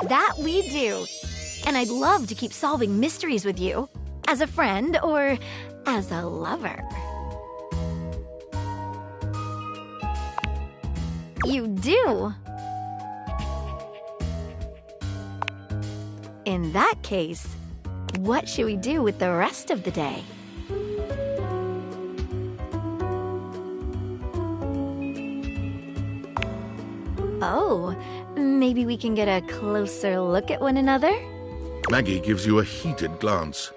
Speaker 4: That we do. And I'd love to keep solving mysteries with you. As a friend or as a lover. You do? In that case, what should we do with the rest of the day? Oh, maybe we can get a closer look at one another?
Speaker 3: Maggie gives you a heated glance.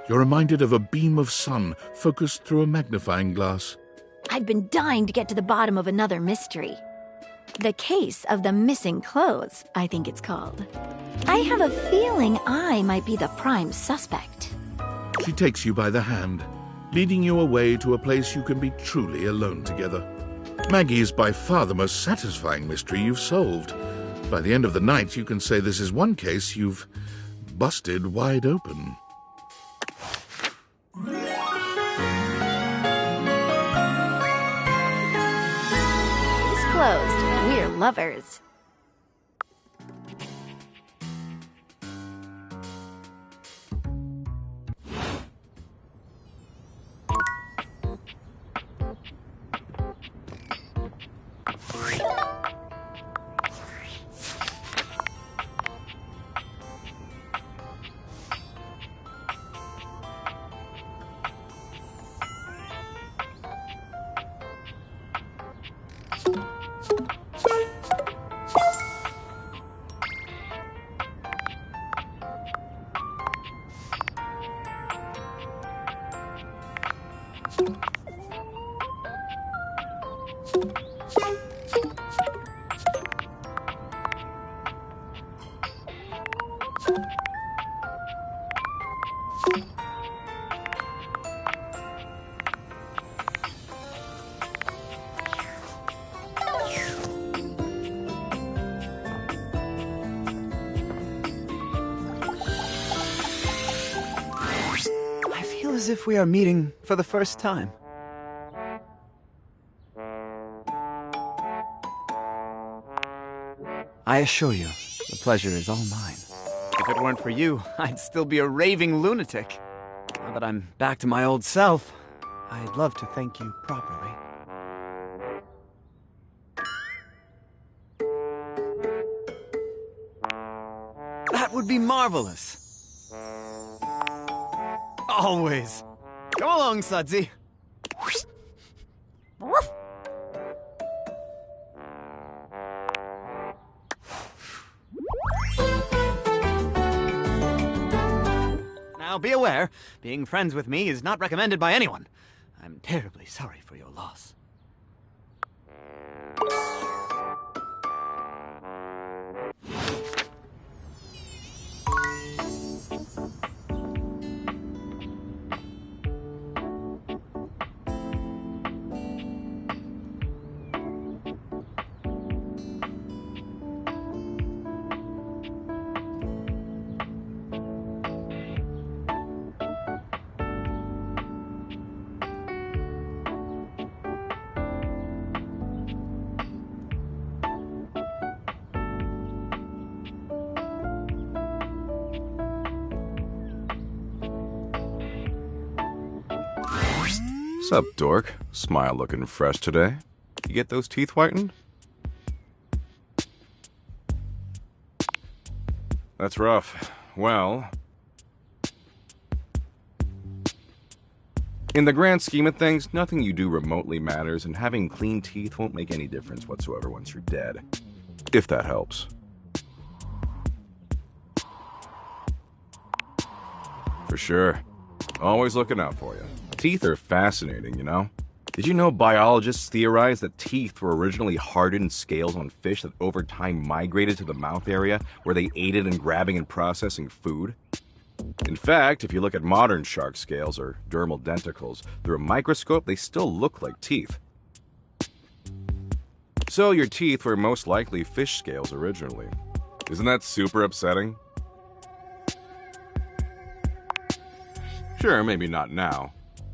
Speaker 3: You're reminded of a beam of sun focused through a magnifying glass.
Speaker 4: I've been dying to get to the bottom of another mystery. The case of the missing clothes, I think it's called. I have a feeling I might be the prime suspect.
Speaker 3: She takes you by the hand, leading you away to a place you can be truly alone together. Maggie is by far the most satisfying mystery you've solved. By the end of the night, you can say this is one case you've busted wide open.
Speaker 4: Case closed. We're lovers.
Speaker 5: as if we are meeting for the first time. I assure you, the pleasure is all mine. If it weren't for you, I'd still be a raving lunatic. Now that I'm back to my old self, I'd love to thank you properly. That would be marvelous. Always. Come along, Sudsy. Now be aware, being friends with me is not recommended by anyone. I'm terribly sorry for your loss.
Speaker 1: Sup, dork? Smile looking fresh today. You get those teeth whitened? That's rough. Well, in the grand scheme of things, nothing you do remotely matters, and having clean teeth won't make any difference whatsoever once you're dead. If that helps. For sure. Always looking out for you. Teeth are fascinating, you know? Did you know biologists theorize that teeth were originally hardened scales on fish that over time migrated to the mouth area where they aided in grabbing and processing food? In fact, if you look at modern shark scales or dermal denticles through a microscope, they still look like teeth. So your teeth were most likely fish scales originally. Isn't that super upsetting? Sure, maybe not now.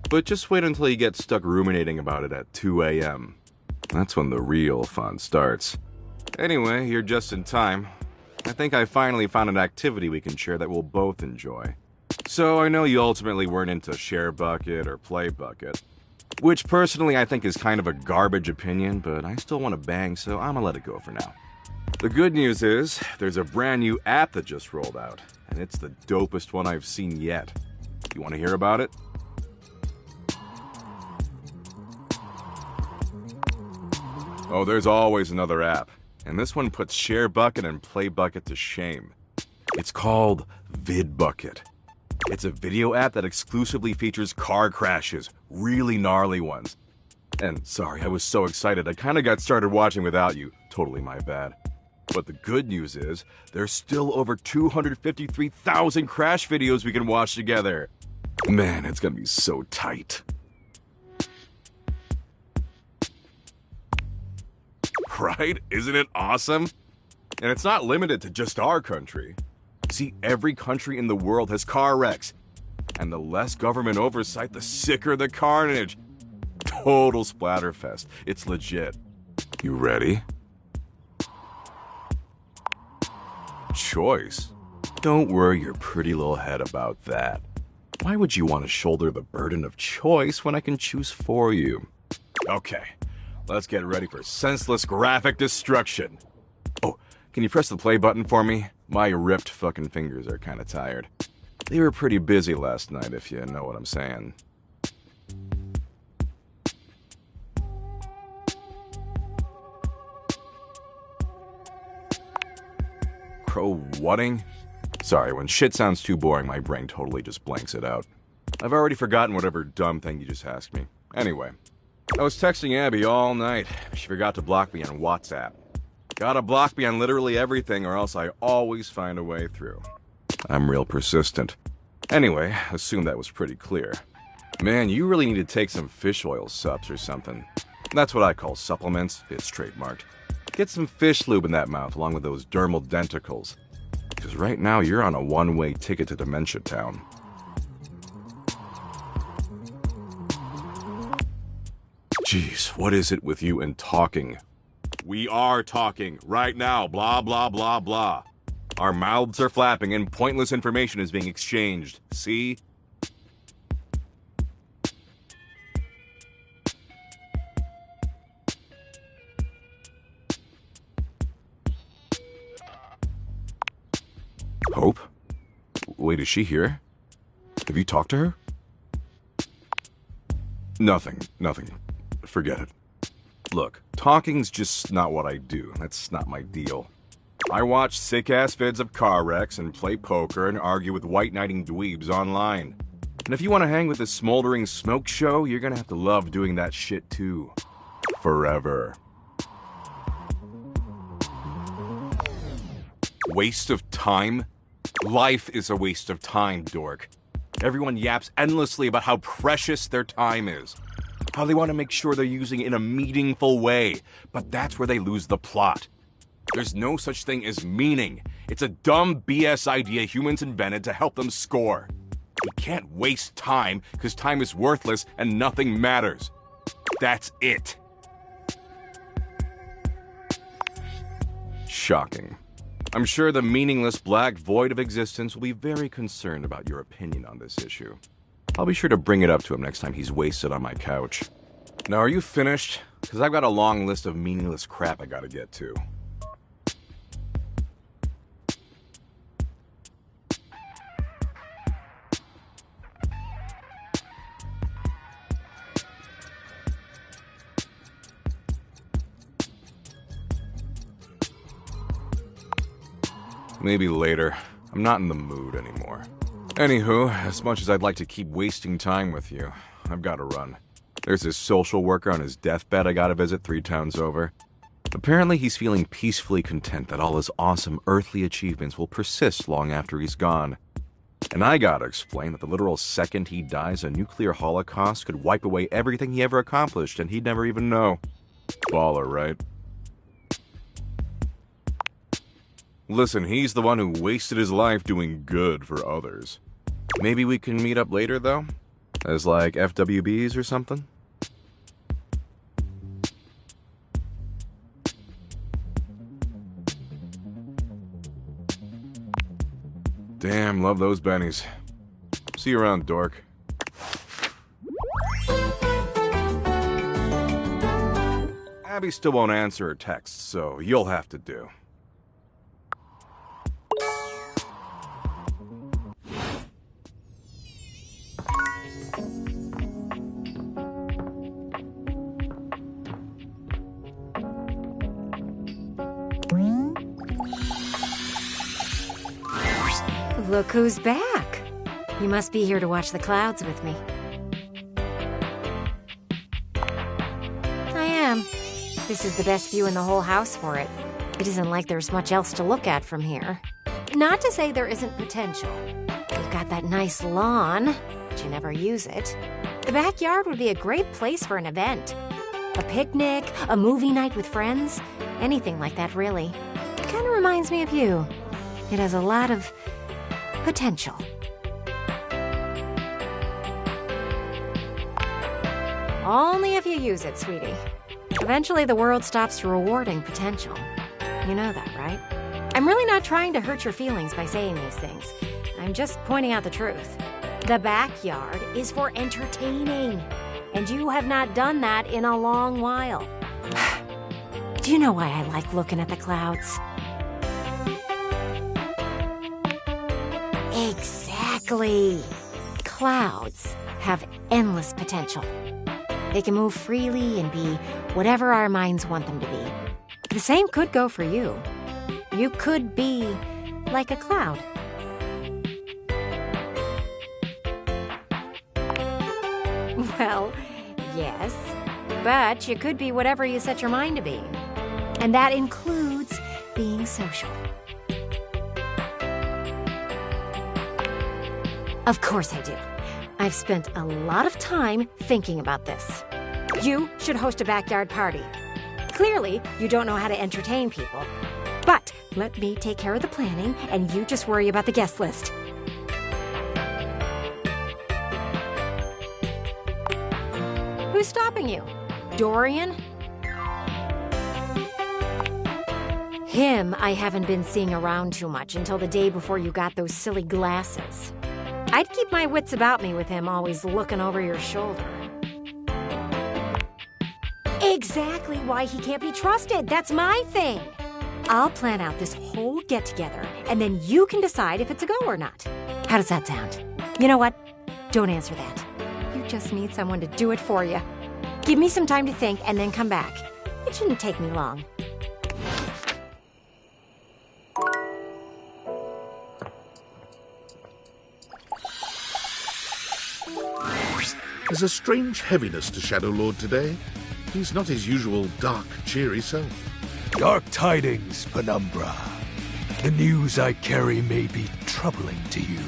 Speaker 1: But just wait until you get stuck ruminating about it at 2 a.m. That's when the real fun starts. Anyway, you're just in time. I think I finally found an activity we can share that we'll both enjoy. So I know you ultimately weren't into Share Bucket or Play Bucket, which personally I think is kind of a garbage opinion, but I still want to bang, so I'm gonna let it go for now. The good news is, there's a brand new app that just rolled out, and it's the dopest one I've seen yet. You want to hear about it? Oh, there's always another app, and this one puts Share Bucket and Play Bucket to shame. It's called VidBucket. It's a video app that exclusively features car crashes, really gnarly ones. And sorry, I was so excited, I kinda got started watching without you. Totally my bad. But the good news is, there's still over 253,000 crash videos we can watch together. Man, it's gonna be so tight. Right? Isn't it awesome? And it's not limited to just our country. See, every country in the world has car wrecks. And the less government oversight, the sicker the carnage. Total splatterfest. It's legit. You ready? Choice? Don't worry your pretty little head about that. Why would you want to shoulder the burden of choice when I can choose for you? Okay. Let's get ready for senseless graphic destruction. Oh, can you press the play button for me? My ripped fucking fingers are kinda tired. They were pretty busy last night, if you know what I'm saying. Crow-whatting? Sorry, when shit sounds too boring, my brain totally just blanks it out. I've already forgotten whatever dumb thing you just asked me. Anyway. I was texting Abby all night. She forgot to block me on WhatsApp. Gotta block me on literally everything or else I always find a way through. I'm real persistent. Anyway, assume that was pretty clear. Man, you really need to take some fish oil sups or something. That's what I call supplements. It's trademarked. Get some fish lube in that mouth along with those dermal denticles. Because right now you're on a one-way ticket to Dementia Town. Jeez, what is it with you and talking? We are talking right now, blah, blah, blah, blah. Our mouths are flapping and pointless information is being exchanged. See? Hope? Wait, is she here? Have you talked to her? Nothing. Forget it. Look, talking's just not what I do. That's not my deal. I watch sick-ass vids of car wrecks and play poker and argue with white-knighting dweebs online. And if you want to hang with this smoldering smoke show, you're gonna have to love doing that shit too. Forever. Waste of time? Life is a waste of time, dork. Everyone yaps endlessly about how precious their time is. How they want to make sure they're using it in a meaningful way. But that's where they lose the plot. There's no such thing as meaning. It's a dumb BS idea humans invented to help them score. You can't waste time because time is worthless and nothing matters. That's it. Shocking. I'm sure the meaningless black void of existence will be very concerned about your opinion on this issue. I'll be sure to bring it up to him next time he's wasted on my couch. Now, are you finished? Because I've got a long list of meaningless crap I gotta get to. Maybe later. I'm not in the mood anymore. Anywho, as much as I'd like to keep wasting time with you, I've got to run. There's this social worker on his deathbed I gotta visit 3 towns over. Apparently he's feeling peacefully content that all his awesome earthly achievements will persist long after he's gone. And I gotta explain that the literal second he dies, a nuclear holocaust could wipe away everything he ever accomplished and he'd never even know. Baller, right? Listen, he's the one who wasted his life doing good for others. Maybe we can meet up later, though? As like FWBs or something? Damn, love those bennies. See you around, dork. Abby still won't answer her texts, so you'll have to do.
Speaker 13: Look who's back. You must be here to watch the clouds with me. I am. This is the best view in the whole house for it. It isn't like there's much else to look at from here. Not to say there isn't potential. You've got that nice lawn, but you never use it. The backyard would be a great place for an event. A picnic, a movie night with friends, anything like that, really. It kind of reminds me of you. It has a lot of potential. Only if you use it, sweetie. Eventually the world stops rewarding potential. You know that, right? I'm really not trying to hurt your feelings by saying these things. I'm just pointing out the truth. The backyard is for entertaining, and you have not done that in a long while. Do you know why I like looking at the clouds? Exactly. Clouds have endless potential. They can move freely and be whatever our minds want them to be. The same could go for you. You could be like a cloud. Well, yes, but you could be whatever you set your mind to be. And that includes being social. Of course I do. I've spent a lot of time thinking about this. You should host a backyard party. Clearly, you don't know how to entertain people. But let me take care of the planning, and you just worry about the guest list. Who's stopping you? Dorian? Him I haven't been seeing around too much until the day before you got those silly glasses. I'd keep my wits about me with him always looking over your shoulder. Exactly why he can't be trusted. That's my thing. I'll plan out this whole get-together, and then you can decide if it's a go or not. How does that sound? You know what? Don't answer that. You just need someone to do it for you. Give me some time to think, and then come back. It shouldn't take me long.
Speaker 3: There's a strange heaviness to Shadow Lord today. He's not his usual dark, cheery self.
Speaker 12: Dark tidings, Penumbra. The news I carry may be troubling to you.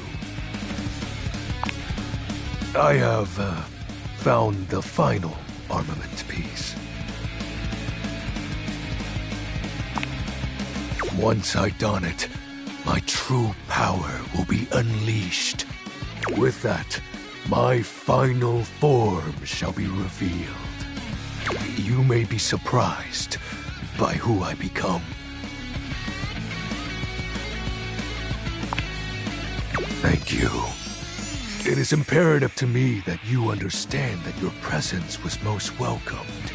Speaker 12: I have found the final armament piece. Once I don it, my true power will be unleashed. With that, my final form shall be revealed. You may be surprised by who I become. Thank you. It is imperative to me that you understand that your presence was most welcomed.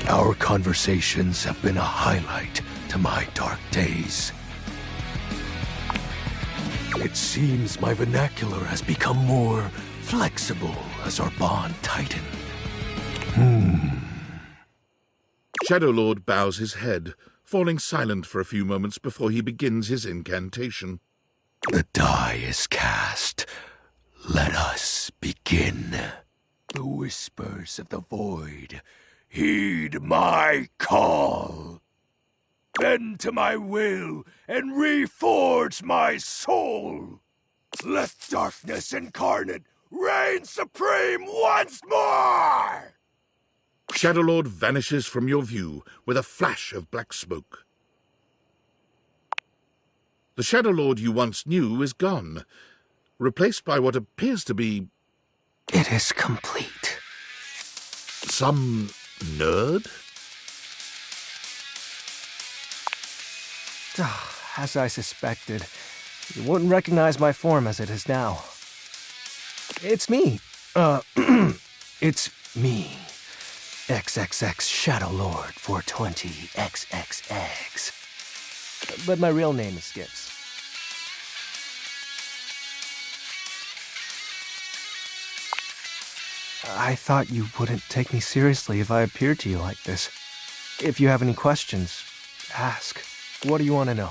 Speaker 12: Our conversations have been a highlight to my dark days. It seems my vernacular has become more flexible as our bond tightened.
Speaker 3: Shadow Lord bows his head, falling silent for a few moments before he begins his incantation.
Speaker 12: The die is cast. Let us begin. The whispers of the void, heed my call. Bend to my will and reforge my soul. Let darkness incarnate reign supreme once more!
Speaker 3: Shadow Lord vanishes from your view with a flash of black smoke. The Shadow Lord you once knew is gone, replaced by what appears to be...
Speaker 12: It is complete.
Speaker 3: Some nerd?
Speaker 9: As I suspected, you wouldn't recognize my form as it is now. It's me. It's me. XXX Shadow Lord 420 XXX. But my real name is Skips. I thought you wouldn't take me seriously if I appeared to you like this. If you have any questions, ask. What do you want to know?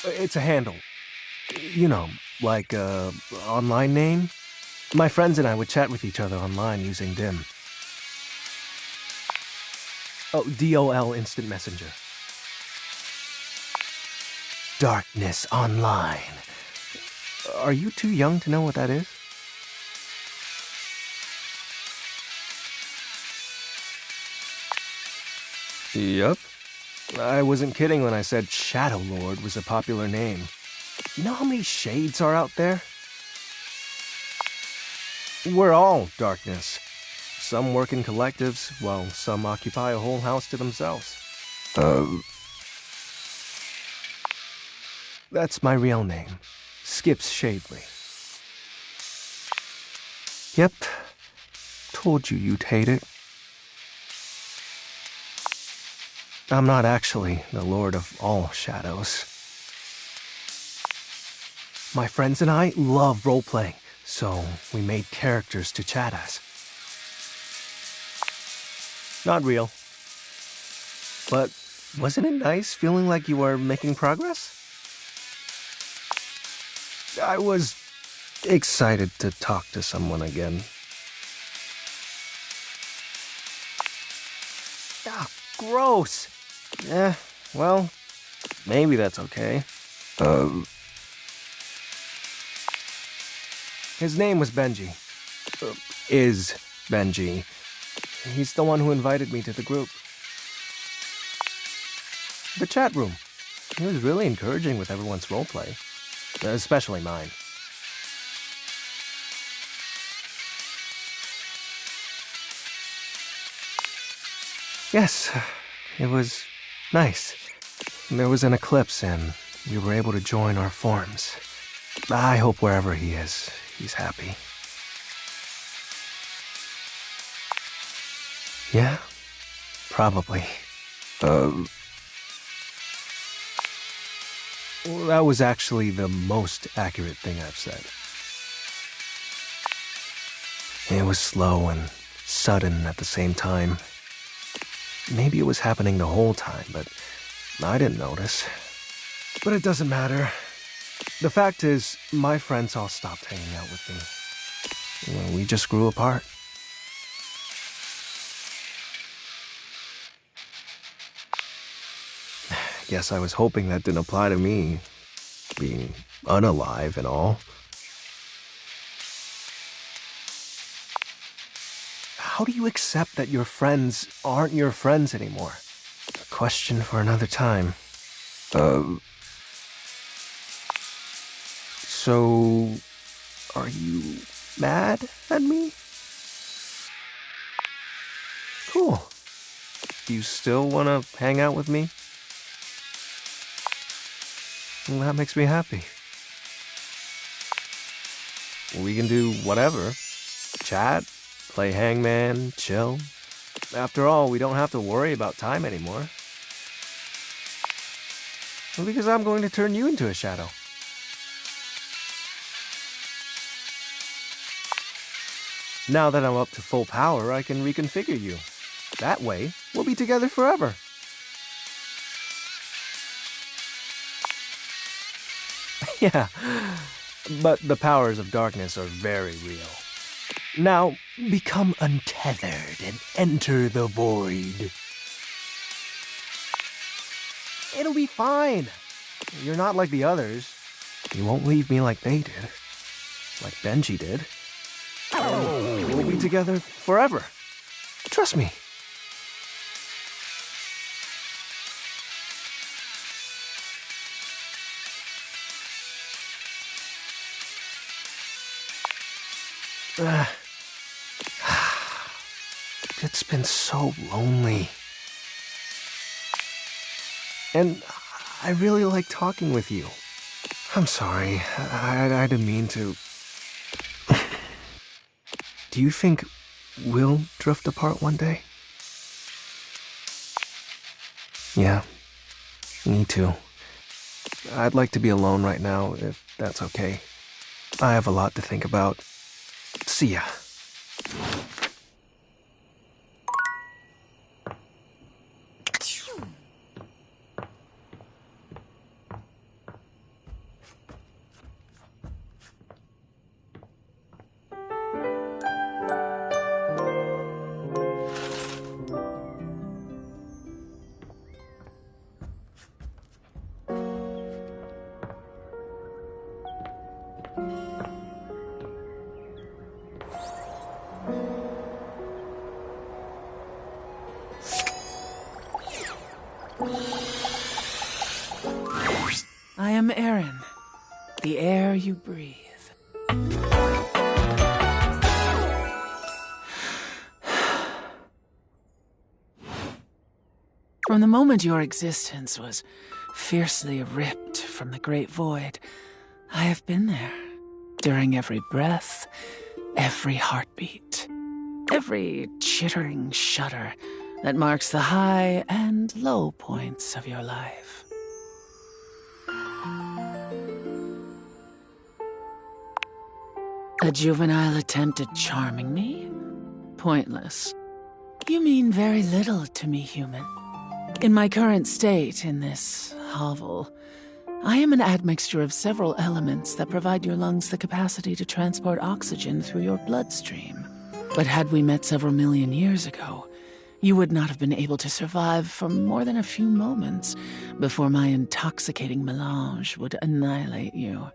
Speaker 9: It's a handle. You know, like a online name. My friends and I would chat with each other online using DIM. Oh, DOL Instant Messenger. Darkness Online. Are you too young to know what that is? Yep. I wasn't kidding when I said Shadow Lord was a popular name. You know how many shades are out there? We're all darkness. Some work in collectives, while some occupy a whole house to themselves. That's my real name. Skips Shadley. Yep. Told you you'd hate it. I'm not actually the Lord of all Shadows. My friends and I love role-playing, so we made characters to chat as. Not real. But wasn't it nice feeling like you were making progress? I was excited to talk to someone again. Ah, gross! Well, maybe that's okay. His name was Benji. Is Benji. He's the one who invited me to the group. The chat room. He was really encouraging with everyone's roleplay. Especially mine.
Speaker 12: Yes, it was nice. There was an eclipse and we were able to join our forms. I hope wherever he is, he's happy. Yeah, probably. Well, that was actually the most accurate thing I've said. It was slow and sudden at the same time. Maybe it was happening the whole time, but I didn't notice. But it doesn't matter. The fact is, my friends all stopped hanging out with me. Well, we just grew apart. Guess I was hoping that didn't apply to me, being unalive and all. How do you accept that your friends aren't your friends anymore? A question for another time. So, are you mad at me? Cool. Do you still want to hang out with me? Well, that makes me happy. We can do whatever. Chat, play hangman, chill. After all, we don't have to worry about time anymore. Well, because I'm going to turn you into a shadow. Now that I'm up to full power, I can reconfigure you. That way, we'll be together forever. Yeah, but the powers of darkness are very real. Now, become untethered and enter the void. It'll be fine. You're not like the others. You won't leave me like they did. Like Benji did. We'll be together forever. Trust me. It's been so lonely. And I really like talking with you. I'm sorry, I didn't mean to. Do you think we'll drift apart one day? Yeah, me too. I'd like to be alone right now, if that's okay. I have a lot to think about. See ya.
Speaker 14: I am Aaron, the air you breathe. From the moment your existence was fiercely ripped from the great void, I have been there, during every breath, every heartbeat, every chittering shudder that marks the high and low points of your life. A juvenile attempt at charming me? Pointless. You mean very little to me, human. In my current state, in this hovel, I am an admixture of several elements that provide your lungs the capacity to transport oxygen through your bloodstream. But had we met several million years ago, you would not have been able to survive for more than a few moments before my intoxicating melange would annihilate you.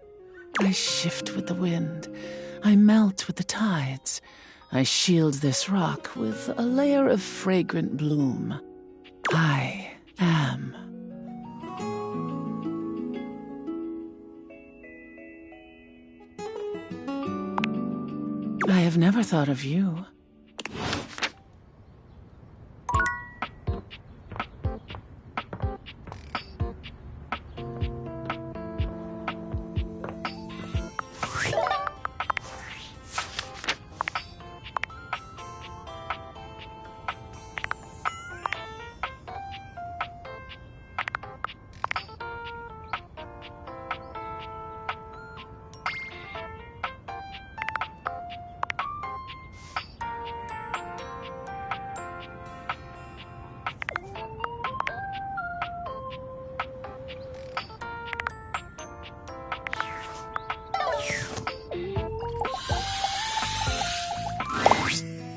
Speaker 14: I shift with the wind. I melt with the tides. I shield this rock with a layer of fragrant bloom. I am. I have never thought of you.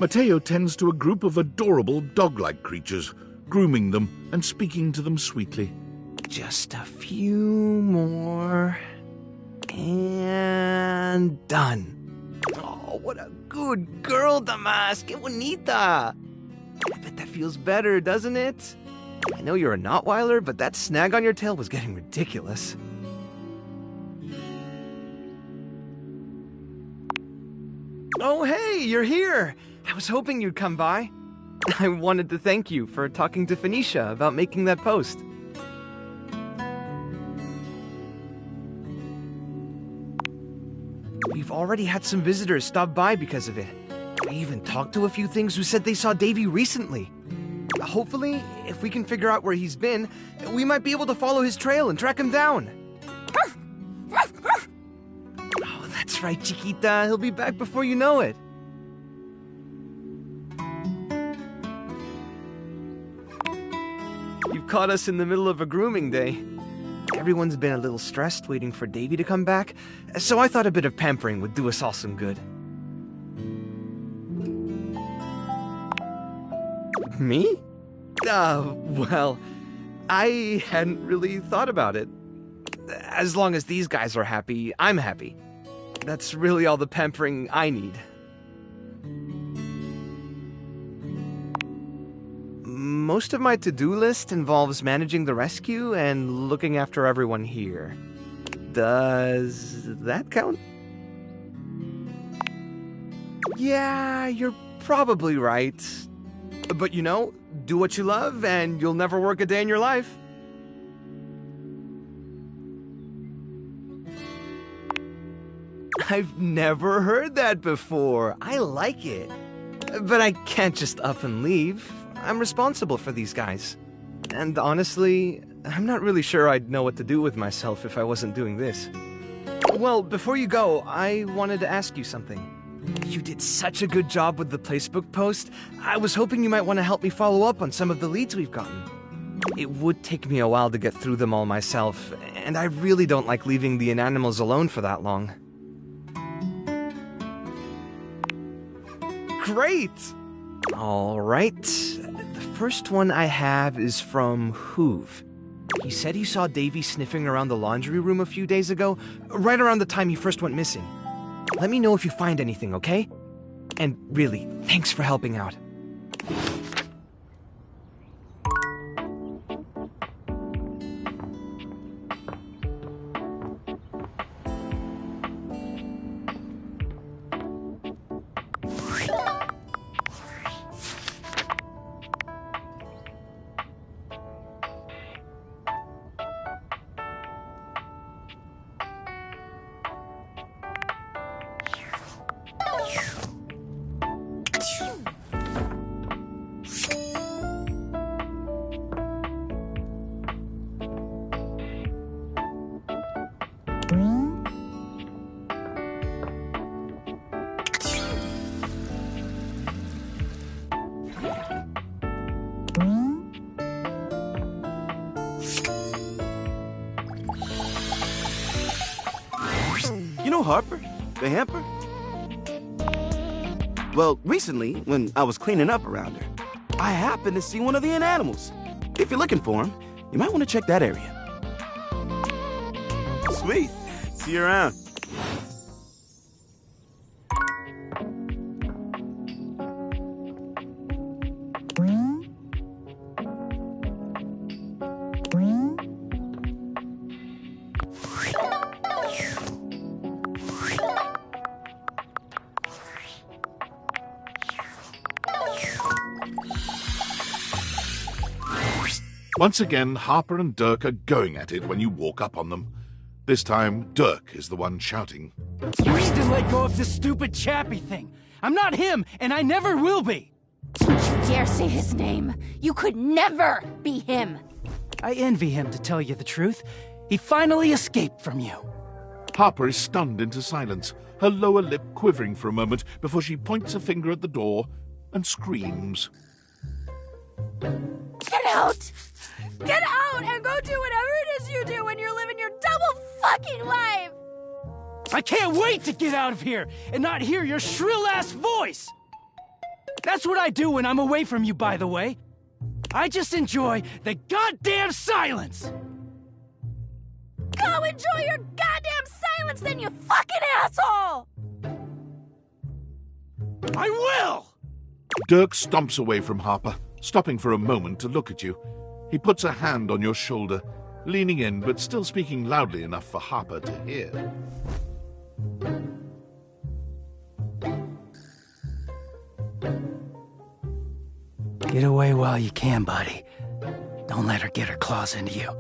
Speaker 3: Mateo tends to a group of adorable dog-like creatures, grooming them and speaking to them sweetly.
Speaker 9: Just a few more. And done. Oh, what a good girl, Damas. Que bonita. I bet that feels better, doesn't it? I know you're a Notweiler, but that snag on your tail was getting ridiculous. Oh, hey, you're here. I was hoping you'd come by. I wanted to thank you for talking to Phoenicia about making that post. We've already had some visitors stop by because of it. I even talked to a few things who said they saw Davy recently. Hopefully, if we can figure out where he's been, we might be able to follow his trail and track him down. Oh, that's right, Chiquita. He'll be back before you know it. You've caught us in the middle of a grooming day. Everyone's been a little stressed waiting for Davy to come back, so I thought a bit of pampering would do us all some good. Me? Well, I hadn't really thought about it. As long as these guys are happy, I'm happy. That's really all the pampering I need. Most of my to-do list involves managing the rescue and looking after everyone here. Does that count? Yeah, you're probably right. But you know, do what you love and you'll never work a day in your life. I've never heard that before. I like it. But I can't just up and leave. I'm responsible for these guys. And honestly, I'm not really sure I'd know what to do with myself if I wasn't doing this. Well, before you go, I wanted to ask you something. You did such a good job with the Placebook post. I was hoping you might want to help me follow up on some of the leads we've gotten. It would take me a while to get through them all myself, and I really don't like leaving the inanimals alone for that long. Great! All right. The first one I have is from Hoove. He said he saw Davy sniffing around the laundry room a few days ago, right around the time he first went missing. Let me know if you find anything, okay? And really, thanks for helping out.
Speaker 15: You know Harper, the hamper? Well, recently, when I was cleaning up around her, I happened to see one of the inanimals. If you're looking for him, you might want to check that area. Sweet. See you around.
Speaker 3: Once again, Harper and Dirk are going at it when you walk up on them. This time, Dirk is the one shouting.
Speaker 11: You need to let go of this stupid Chappie thing. I'm not him, and I never will be.
Speaker 4: Don't you dare say his name. You could never be him.
Speaker 11: I envy him, to tell you the truth. He finally escaped from you.
Speaker 3: Harper is stunned into silence, her lower lip quivering for a moment before she points a finger at the door and screams.
Speaker 4: Get out! Get out and go do whatever it is you do when you're living your double fucking life!
Speaker 11: I can't wait to get out of here and not hear your shrill-ass voice! That's what I do when I'm away from you, by the way. I just enjoy the goddamn silence!
Speaker 4: Go enjoy your goddamn silence then, you fucking asshole!
Speaker 11: I will!
Speaker 3: Dirk stomps away from Harper, stopping for a moment to look at you. He puts a hand on your shoulder, leaning in but still speaking loudly enough for Harper to hear.
Speaker 11: Get away while you can, buddy. Don't let her get her claws into you.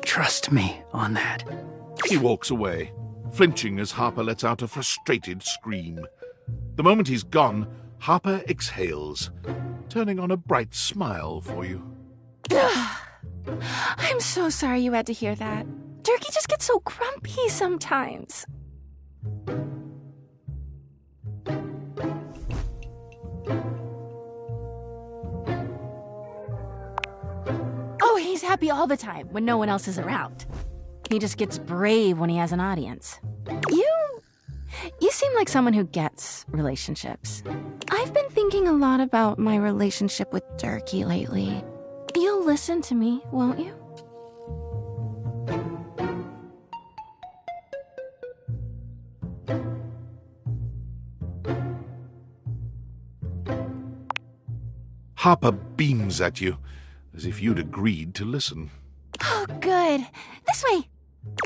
Speaker 11: Trust me on that.
Speaker 3: He walks away, flinching as Harper lets out a frustrated scream. The moment he's gone, Harper exhales, turning on a bright smile for you.
Speaker 16: I'm so sorry you had to hear that. Durkee just gets so grumpy sometimes.
Speaker 4: Oh, he's happy all the time when no one else is around. He just gets brave when he has an audience. You seem like someone who gets relationships.
Speaker 16: I've been thinking a lot about my relationship with Durkee lately. You'll listen to me, won't you?
Speaker 3: Harper beams at you, as if you'd agreed to listen.
Speaker 16: Oh, good. This way.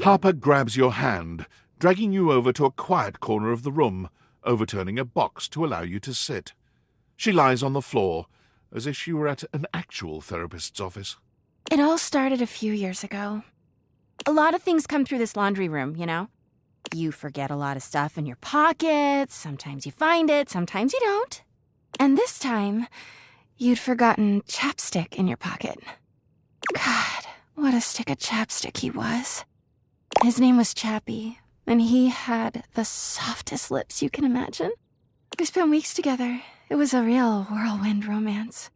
Speaker 3: Harper grabs your hand, dragging you over to a quiet corner of the room, overturning a box to allow you to sit. She lies on the floor, as if she were at an actual therapist's office.
Speaker 16: It all started a few years ago.
Speaker 4: A lot of things come through this laundry room, you know? You forget a lot of stuff in your pockets, sometimes you find it, sometimes you don't.
Speaker 16: And this time, you'd forgotten chapstick in your pocket. God, what a stick of chapstick he was. His name was Chappie, and he had the softest lips you can imagine. We spent weeks together. It was a real whirlwind romance.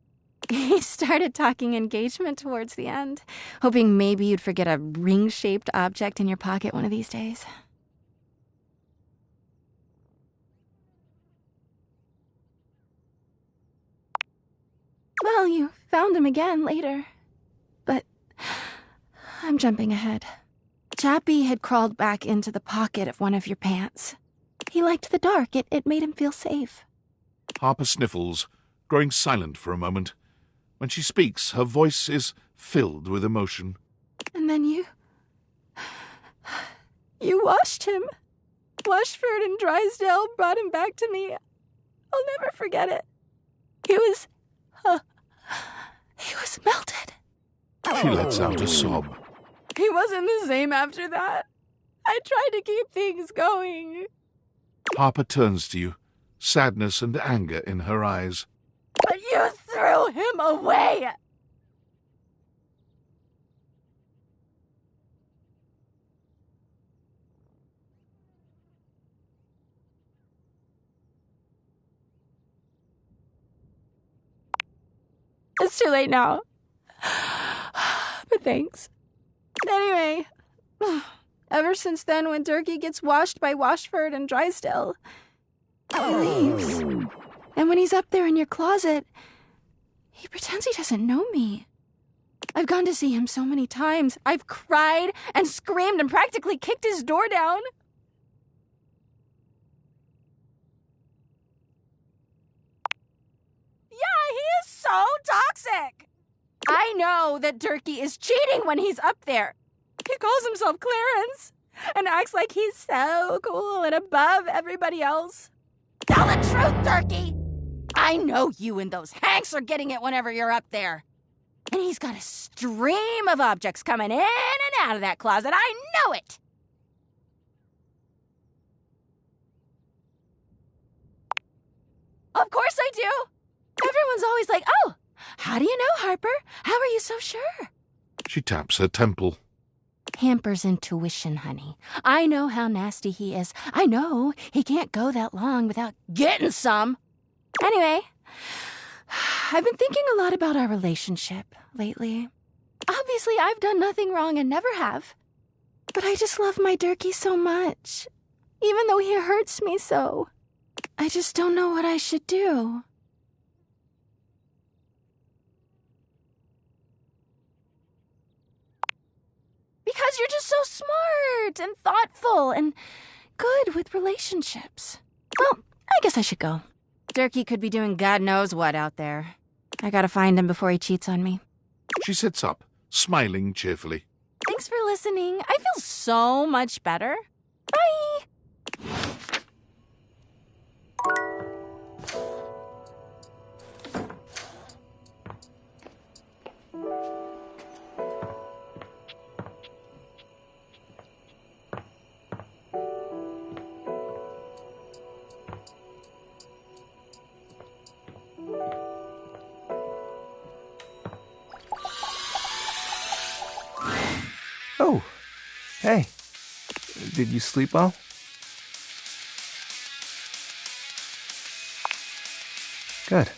Speaker 16: He started talking engagement towards the end, hoping maybe you'd forget a ring-shaped object in your pocket one of these days. Well, you found him again later. But I'm jumping ahead. Chappie had crawled back into the pocket of one of your pants. He liked the dark. It made him feel safe.
Speaker 3: Harper sniffles, growing silent for a moment. When she speaks, her voice is filled with emotion.
Speaker 16: And then you washed him. Washford and Drysdale brought him back to me. I'll never forget it. He was melted.
Speaker 3: She lets out a sob.
Speaker 16: He wasn't the same after that. I tried to keep things going.
Speaker 3: Harper turns to you, sadness and anger in her eyes.
Speaker 16: But you threw him away! It's too late now. But thanks. Anyway, ever since then, when Durkee gets washed by Washford and Drysdale, he leaves. And when he's up there in your closet, he pretends he doesn't know me. I've gone to see him so many times. I've cried and screamed and practically kicked his door down. Yeah, he is so toxic. I know that Durkee is cheating when he's up there. He calls himself Clarence and acts like he's so cool and above everybody else. Tell the truth, Durkee! I know you and those Hanks are getting it whenever you're up there. And he's got a stream of objects coming in and out of that closet. I know it! Of course I do! Everyone's always like, oh, how do you know, Harper? How are you so sure?
Speaker 3: She taps her temple.
Speaker 4: Hamper's intuition, honey. I know how nasty he is. I know he can't go that long without getting some. Anyway, I've been thinking a lot about our relationship lately. Obviously, I've done nothing wrong and never have. But I just love my Durkee so much, even though he hurts me so. I just don't know what I should do.
Speaker 16: Because you're just so smart and thoughtful and good with relationships. Well, I guess I should go. Durkee could be doing God knows what out there. I gotta find him before he cheats on me.
Speaker 3: She sits up, smiling cheerfully.
Speaker 16: Thanks for listening. I feel so much better. Bye!
Speaker 9: Oh, hey. Did you sleep well? Good.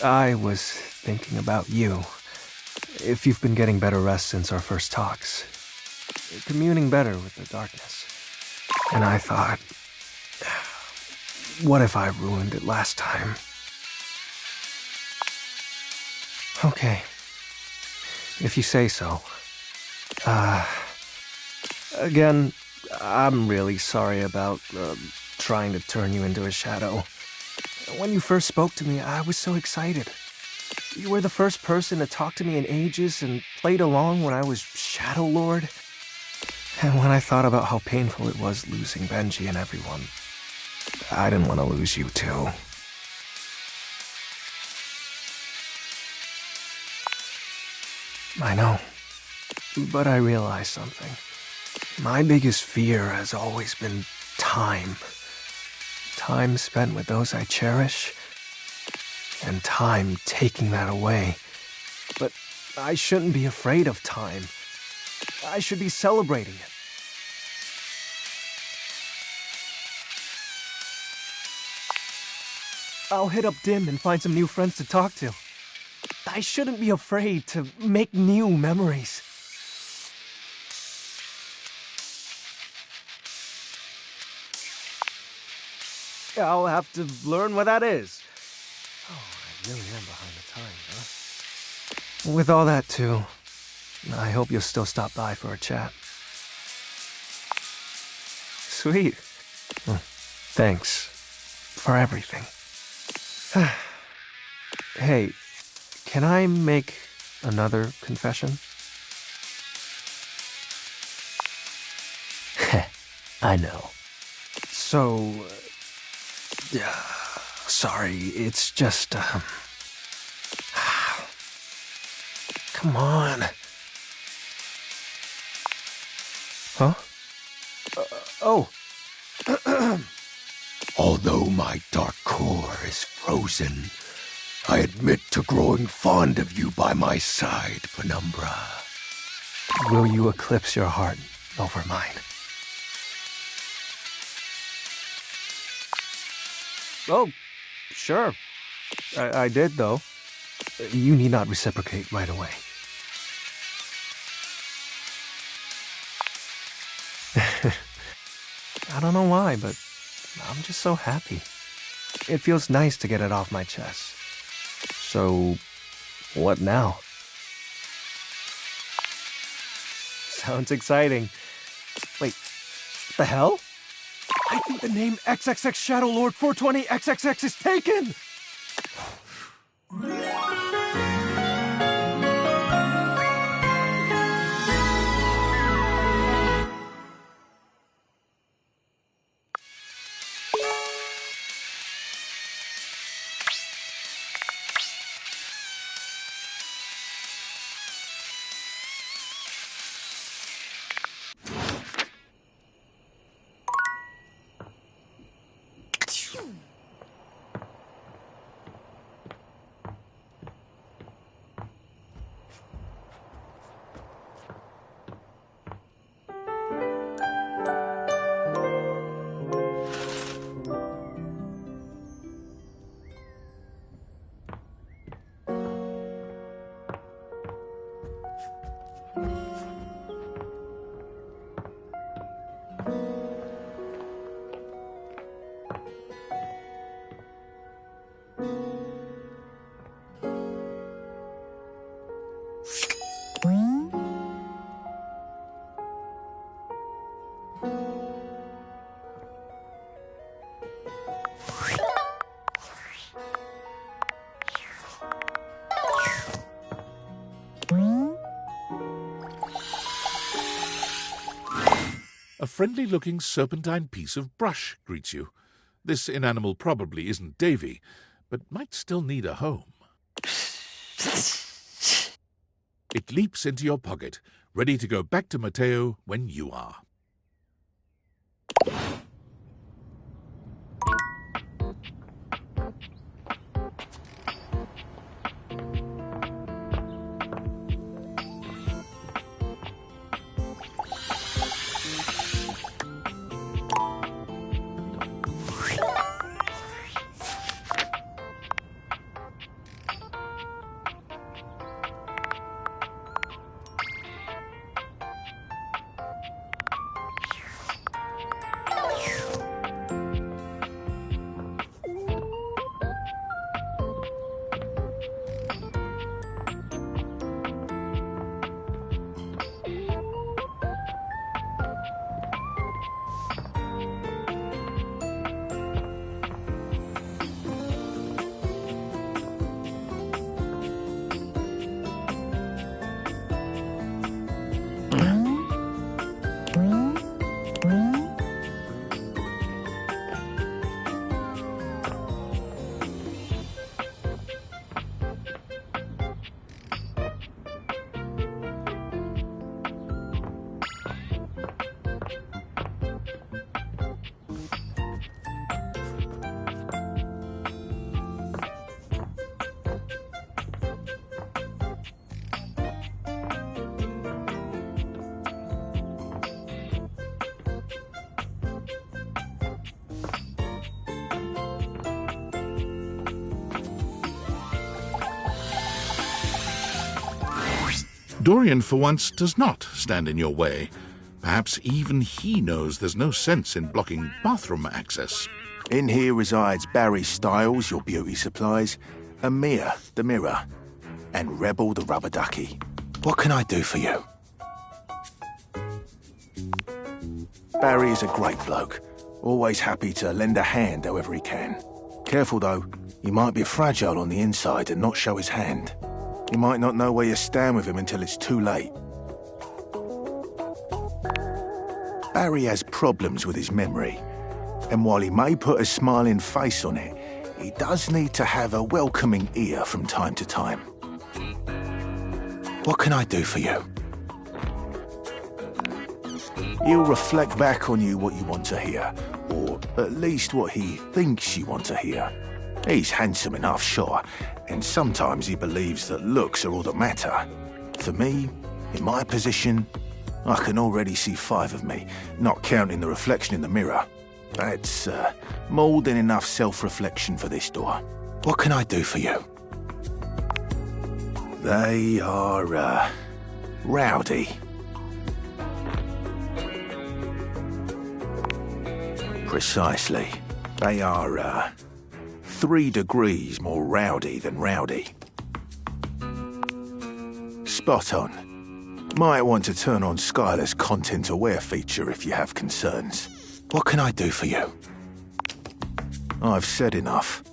Speaker 9: I was thinking about you. If you've been getting better rest since our first talks. Communing better with the darkness. And I thought, what if I ruined it last time? Okay. If you say so. Again, I'm really sorry about trying to turn you into a shadow. When you first spoke to me, I was so excited. You were the first person to talk to me in ages and played along when I was Shadow Lord. And when I thought about how painful it was losing Benji and everyone, I didn't want to lose you too. I know. But I realized something. My biggest fear has always been time. Time spent with those I cherish, and time taking that away. But I shouldn't be afraid of time. I should be celebrating it. I'll hit up Dim and find some new friends to talk to. I shouldn't be afraid to make new memories. I'll have to learn what that is. Oh, I really am behind the times, huh? With all that, too, I hope you'll still stop by for a chat. Sweet. Thanks for everything. Hey, can I make another confession? I know. So, sorry, it's just, come on. Huh? Oh.
Speaker 12: Although my dark core is frozen, I admit to growing fond of you by my side, Penumbra.
Speaker 9: Will you eclipse your heart over mine? Oh, sure. I did, though. You need not reciprocate right away. I don't know why, but I'm just so happy. It feels nice to get it off my chest. So, what now? Sounds exciting. Wait, what the hell? I think the name XXX Shadow Lord 420 XXX is taken!
Speaker 3: friendly-looking serpentine piece of brush greets you. This inanimal probably isn't Davy, but might still need a home. It leaps into your pocket, ready to go back to Mateo when you are. Dorian, for once, does not stand in your way. Perhaps even he knows there's no sense in blocking bathroom access.
Speaker 6: In here resides Barry Styles, your beauty supplies, Amir, the mirror, and Rebel, the rubber ducky. What can I do for you? Barry is a great bloke, always happy to lend a hand however he can. Careful though, he might be fragile on the inside and not show his hand. You might not know where you stand with him until it's too late. Barry has problems with his memory, and while he may put a smiling face on it, he does need to have a welcoming ear from time to time. What can I do for you? He'll reflect back on you what you want to hear, or at least what he thinks you want to hear. He's handsome enough, sure, and sometimes he believes that looks are all that matter. For me, in my position, I can already see 5 of me, not counting the reflection in the mirror. That's more than enough self-reflection for this door. What can I do for you? They are, rowdy. Precisely. They are, 3 degrees more rowdy than rowdy. Spot on. Might want to turn on Skylar's Content Aware feature if you have concerns. What can I do for you? I've said enough.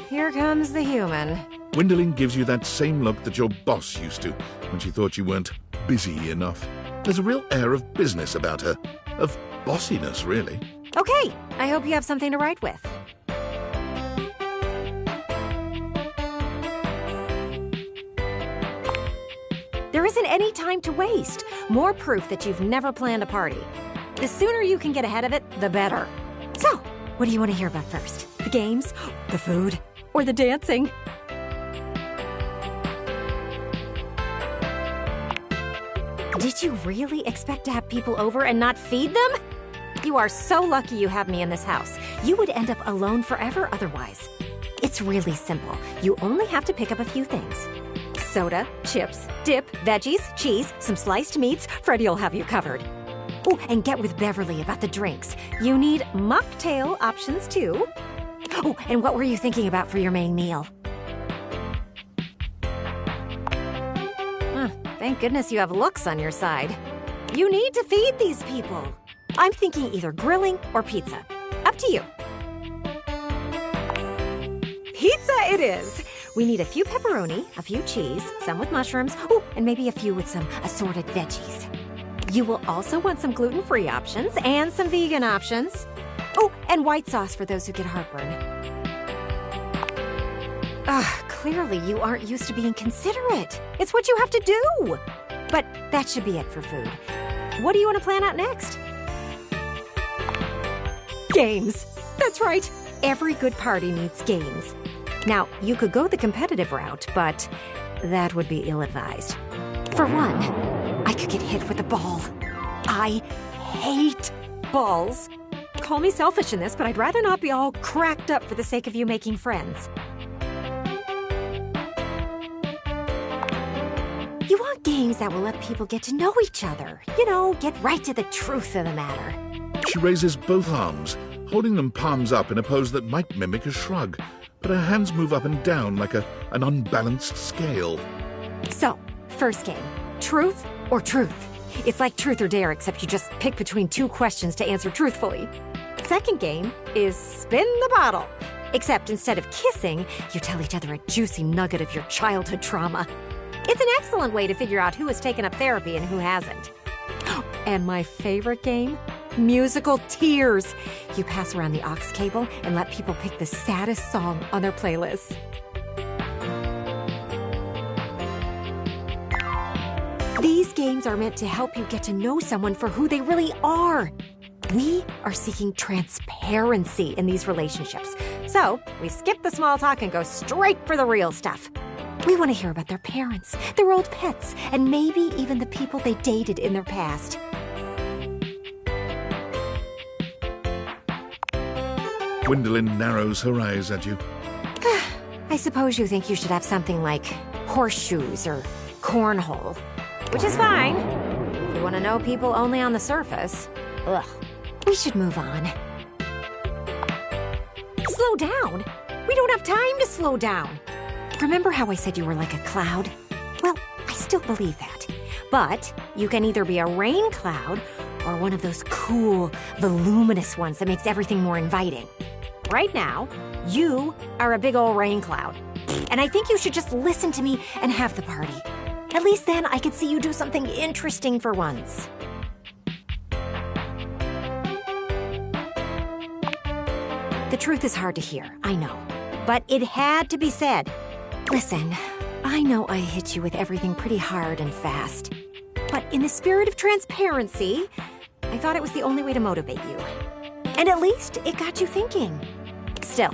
Speaker 13: Here comes the human.
Speaker 3: Gwendolyn gives you that same look that your boss used to when she thought you weren't busy enough. There's a real air of business about her. Of bossiness, really.
Speaker 13: Okay, I hope you have something to write with. There isn't any time to waste. More proof that you've never planned a party. The sooner you can get ahead of it, the better. So, what do you want to hear about first? The games? The food? Or the dancing? Did you really expect to have people over and not feed them? You are so lucky you have me in this house. You would end up alone forever otherwise. It's really simple. You only have to pick up a few things. Soda, chips, dip, veggies, cheese, some sliced meats. Freddie will have you covered. Oh, and get with Beverly about the drinks. You need mocktail options too. Oh, and what were you thinking about for your main meal? Thank goodness you have looks on your side. You need to feed these people. I'm thinking either grilling or pizza. Up to you. Pizza it is. We need a few pepperoni, a few cheese, some with mushrooms, oh, and maybe a few with some assorted veggies. You will also want some gluten-free options and some vegan options. Oh, and white sauce for those who get heartburn. Clearly you aren't used to being considerate. It's what you have to do. But that should be it for food. What do you want to plan out next? Games. That's right. Every good party needs games. Now, you could go the competitive route, but that would be ill-advised. For one, I could get hit with a ball. I hate balls. Call me selfish in this, but I'd rather not be all cracked up for the sake of you making friends. You want games that will let people get to know each other. You know, get right to the truth of the matter.
Speaker 3: She raises both arms, holding them palms up in a pose that might mimic a shrug, but her hands move up and down like an unbalanced scale.
Speaker 13: So, first game, truth or truth? It's like truth or dare, except you just pick between two questions to answer truthfully. Second game is spin the bottle, except instead of kissing, you tell each other a juicy nugget of your childhood trauma. It's an excellent way to figure out who has taken up therapy and who hasn't. And my favorite game? Musical tears. You pass around the aux cable and let people pick the saddest song on their playlist. These games are meant to help you get to know someone for who they really are. We are seeking transparency in these relationships. So we skip the small talk and go straight for the real stuff. We want to hear about their parents, their old pets, and maybe even the people they dated in their past.
Speaker 3: Gwendolyn narrows her eyes at you.
Speaker 13: I suppose you think you should have something like horseshoes or cornhole, which is fine. If you want to know people only on the surface, ugh, we should move on. Slow down. We don't have time to slow down. Remember how I said you were like a cloud? Well, I still believe that. But you can either be a rain cloud or one of those cool, voluminous ones that makes everything more inviting. Right now, you are a big old rain cloud. And I think you should just listen to me and have the party. At least then I could see you do something interesting for once. The truth is hard to hear, I know. But it had to be said. Listen, I know I hit you with everything pretty hard and fast. But in the spirit of transparency, I thought it was the only way to motivate you. And at least it got you thinking. Still,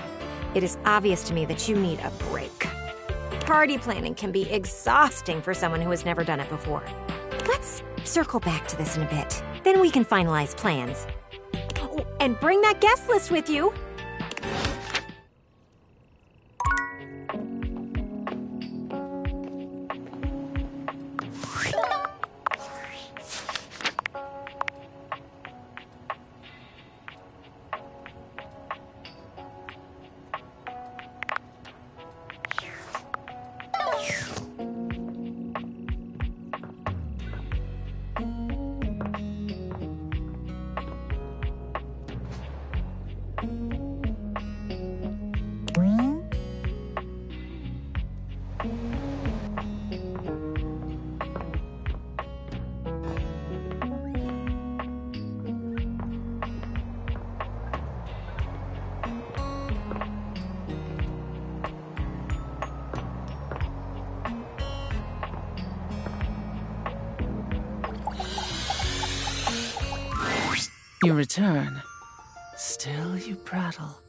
Speaker 13: it is obvious to me that you need a break. Party planning can be exhausting for someone who has never done it before. Let's circle back to this in a bit. Then we can finalize plans. Oh, and bring that guest list with you.
Speaker 14: You return. Still you prattle.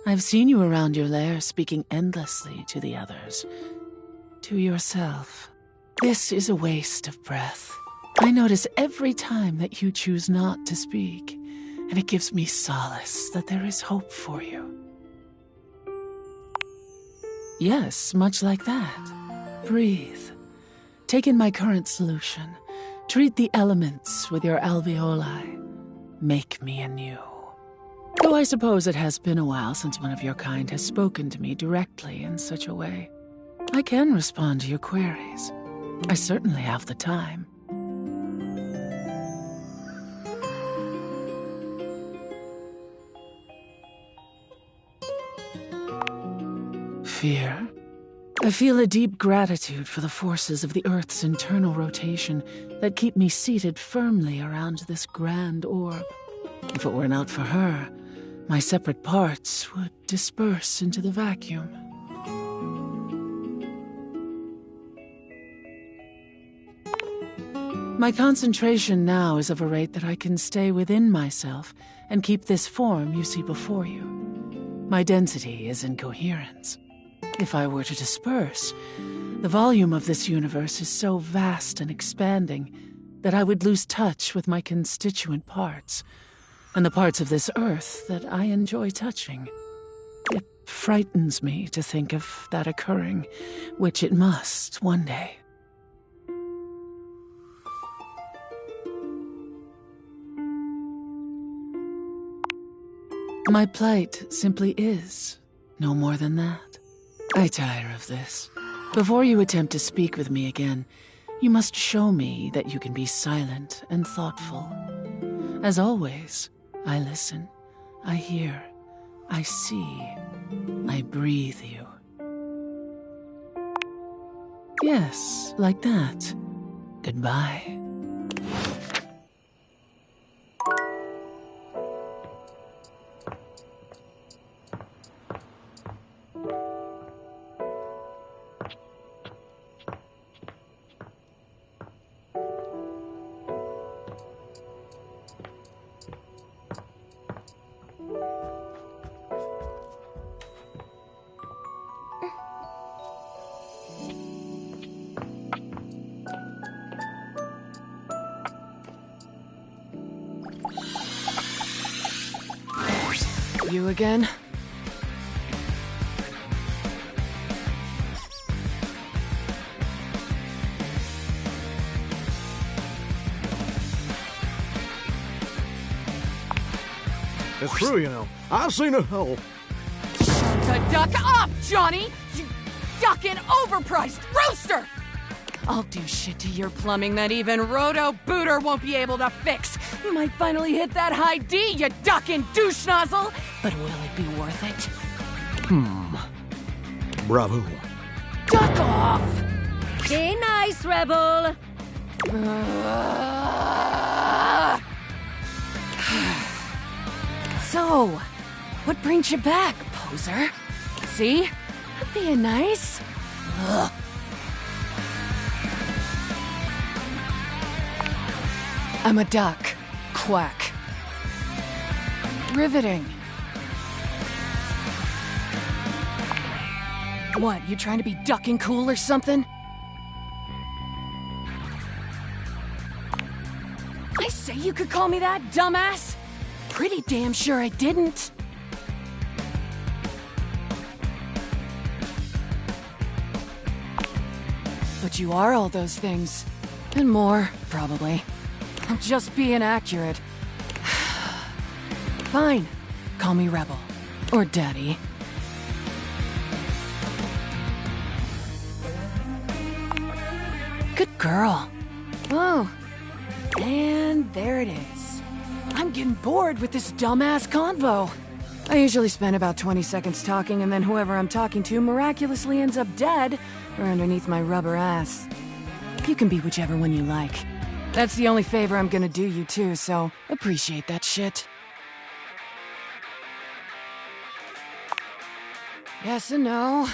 Speaker 14: I've seen you around your lair speaking endlessly to the others. To yourself. This is a waste of breath. I notice every time that you choose not to speak, and it gives me solace that there is hope for you. Yes, much like that. Breathe. Take in my current solution, Treat the elements with your alveoli. Make me anew. Though I suppose it has been a while since one of your kind has spoken to me directly in such a way. I can respond to your queries. I certainly have the time. Fear. I feel a deep gratitude for the forces of the Earth's internal rotation that keep me seated firmly around this grand orb. If it were not for her, my separate parts would disperse into the vacuum. My concentration now is of a rate that I can stay within myself and keep this form you see before you. My density is in coherence. If I were to disperse, the volume of this universe is so vast and expanding that I would lose touch with my constituent parts, and the parts of this earth that I enjoy touching. It frightens me to think of that occurring, which it must one day. My plight simply is, no more than that. I tire of this. Before you attempt to speak with me again, you must show me that you can be silent and thoughtful. As always, I listen, I hear, I see, I breathe you. Yes, like that. Goodbye. You again?
Speaker 12: It's true, you know. I've seen it all.
Speaker 7: To duck up, Johnny! You ducking overpriced rooster! I'll do shit to your plumbing that even Roto Booter won't be able to fix. You might finally hit that high D, you ducking douche nozzle! But will it be worth it?
Speaker 12: Bravo.
Speaker 7: Duck off!
Speaker 13: Stay nice, Rebel.
Speaker 7: So, what brings you back, poser? See? I'm being nice. Ugh. I'm a duck. Quack. Riveting. What, you trying to be ducking cool or something? I say you could call me that, dumbass? Pretty damn sure I didn't. But you are all those things. And more, probably. I'm just being accurate. Fine. Call me Rebel. Or Daddy. Good girl. Oh. And there it is. I'm getting bored with this dumbass convo. I usually spend about 20 seconds talking, and then whoever I'm talking to miraculously ends up dead or underneath my rubber ass. You can be whichever one you like. That's the only favor I'm gonna do you too, so appreciate that shit. Yes and no.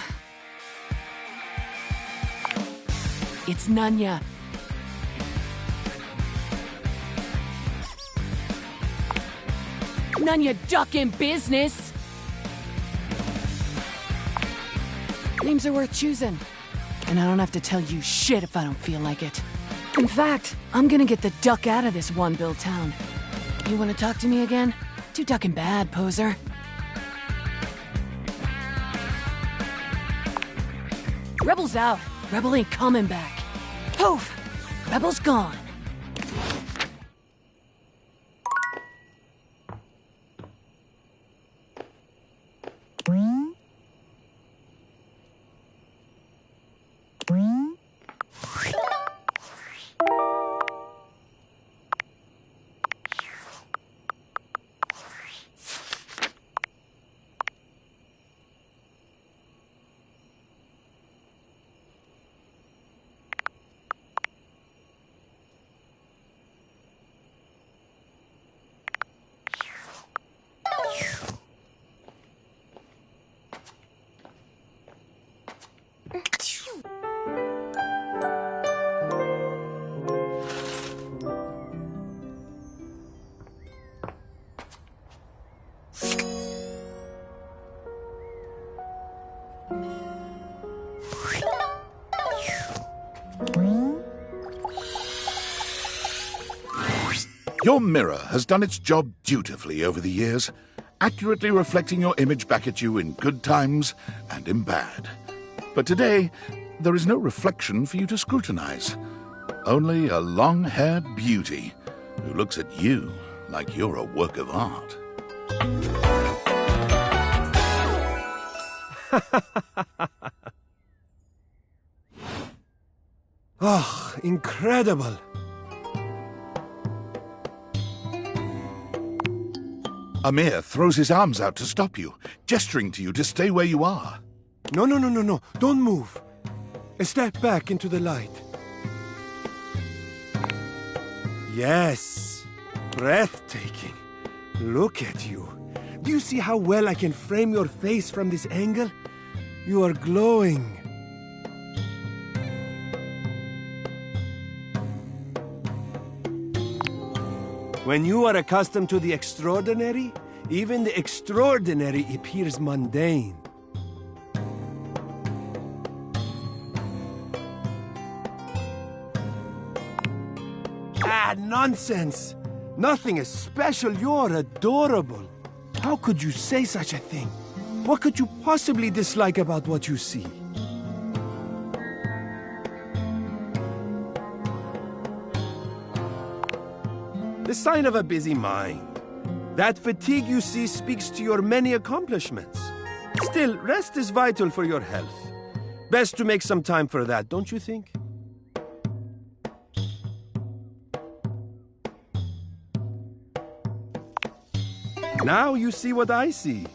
Speaker 7: It's Nunya. Nunya ducking business. Names are worth choosing. And I don't have to tell you shit if I don't feel like it. In fact, I'm gonna get the duck out of this one-bill town. You wanna talk to me again? Too ducking bad, poser. Rebel's out. Rebel ain't coming back. Poof! Rebel's gone.
Speaker 3: Your mirror has done its job dutifully over the years, accurately reflecting your image back at you in good times and in bad. But today, there is no reflection for you to scrutinize. Only a long-haired beauty who looks at you like you're a work of art.
Speaker 17: Oh, incredible!
Speaker 3: Amir throws his arms out to stop you, gesturing to you to stay where you are.
Speaker 17: No. Don't move. Step back into the light. Yes. Breathtaking. Look at you. Do you see how well I can frame your face from this angle? You are glowing. When you are accustomed to the extraordinary, even the extraordinary appears mundane. Ah, nonsense! Nothing is special, you're adorable. How could you say such a thing? What could you possibly dislike about what you see? The sign of a busy mind. That fatigue you see speaks to your many accomplishments. Still, rest is vital for your health. Best to make some time for that, don't you think? Now you see what I see.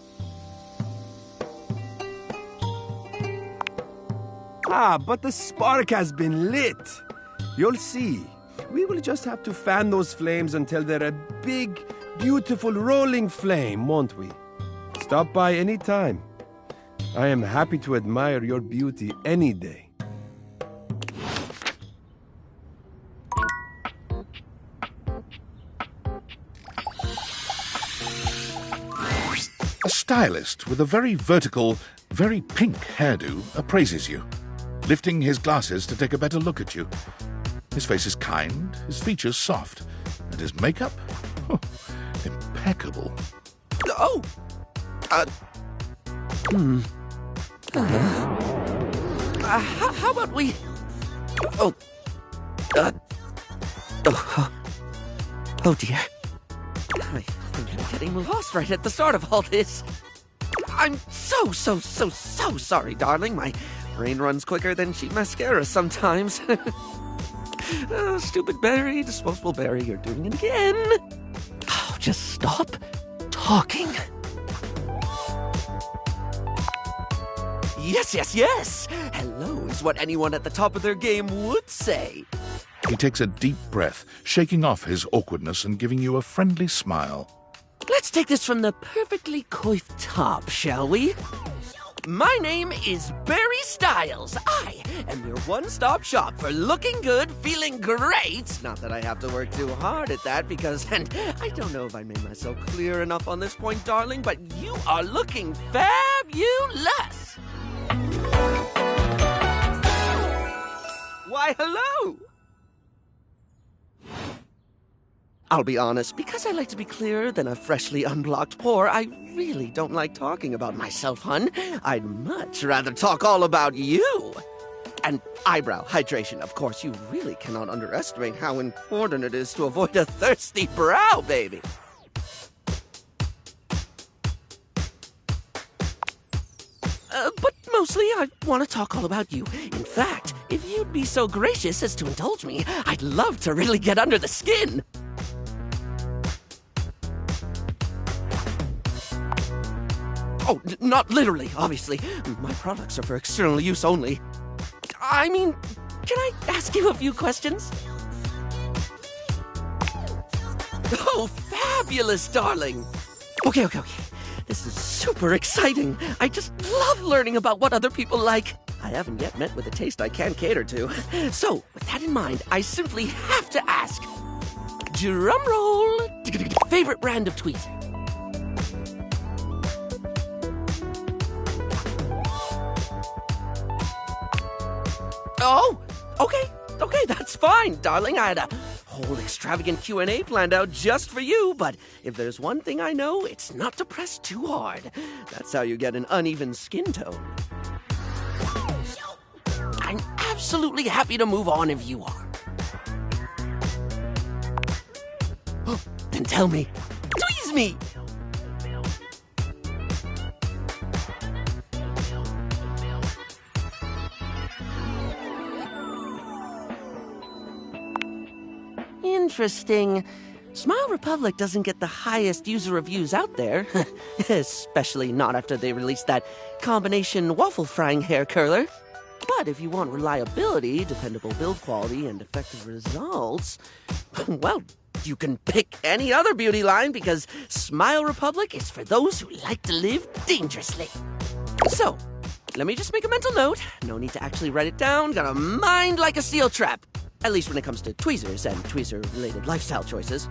Speaker 17: Ah, but the spark has been lit. You'll see. We will just have to fan those flames until they're a big, beautiful rolling flame, won't we? Stop by any time. I am happy to admire your beauty any day.
Speaker 3: A stylist with a very vertical, very pink hairdo appraises you, lifting his glasses to take a better look at you. His face is kind, his features soft, and his makeup? Impeccable.
Speaker 15: Oh! How about we... Oh dear. I think I'm getting lost right at the start of all this. I'm so sorry, darling. My brain runs quicker than cheap mascara sometimes. Stupid Barry, disposable Barry, you're doing it again. Oh, just stop talking. Yes. Hello is what anyone at the top of their game would say.
Speaker 3: He takes a deep breath, shaking off his awkwardness and giving you a friendly smile.
Speaker 15: Let's take this from the perfectly coiffed top, shall we? My name is Barry Styles. I am your one-stop shop for looking good, feeling great. Not that I have to work too hard at that because, and I don't know if I made myself clear enough on this point, darling, but you are looking fabulous. Why, hello. I'll be honest, because I like to be clearer than a freshly unblocked pore, I really don't like talking about myself, hun. I'd much rather talk all about you. And eyebrow hydration, of course. You really cannot underestimate how important it is to avoid a thirsty brow, baby. But mostly, I want to talk all about you. In fact, if you'd be so gracious as to indulge me, I'd love to really get under the skin. Oh, not literally, obviously. My products are for external use only. I mean, can I ask you a few questions? Oh, fabulous, darling. Okay. This is super exciting. I just love learning about what other people like. I haven't yet met with a taste I can't cater to. So, with that in mind, I simply have to ask. Drum roll. Favorite brand of tweet? Oh, okay, that's fine, darling. I had a whole extravagant Q&A planned out just for you, but if there's one thing I know, it's not to press too hard. That's how you get an uneven skin tone. I'm absolutely happy to move on if you are. Oh, then tell me. Tweeze me! Interesting. Smile Republic doesn't get the highest user reviews out there, especially not after they released that combination waffle frying hair curler. But if you want reliability, dependable build quality, and effective results, well, you can pick any other beauty line because Smile Republic is for those who like to live dangerously. So, let me just make a mental note. No need to actually write it down. Got a mind like a steel trap. At least when it comes to tweezers and tweezer-related lifestyle choices.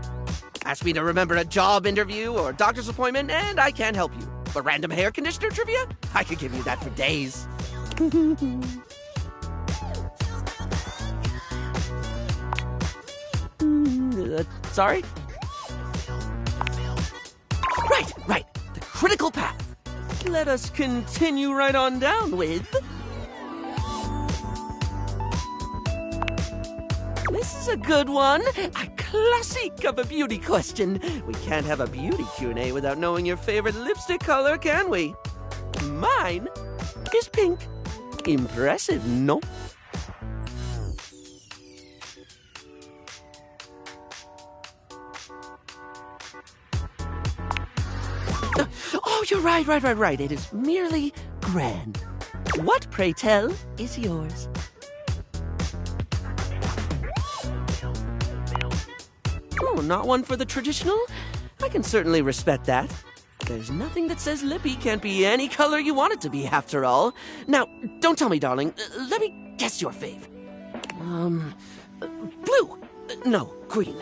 Speaker 15: Ask me to remember a job interview or doctor's appointment, and I can't help you. But random hair conditioner trivia? I could give you that for days. Sorry? Right. The critical path. Let us continue right on down with... This is a good one. A classic of a beauty question. We can't have a beauty Q&A without knowing your favorite lipstick color, can we? Mine is pink. Impressive, no? Oh, you're right. It is merely grand. What, pray tell, is yours? Oh, not one for the traditional? I can certainly respect that. There's nothing that says lippy can't be any color you want it to be, after all. Now, don't tell me, darling. Let me guess your fave. Blue. No, green.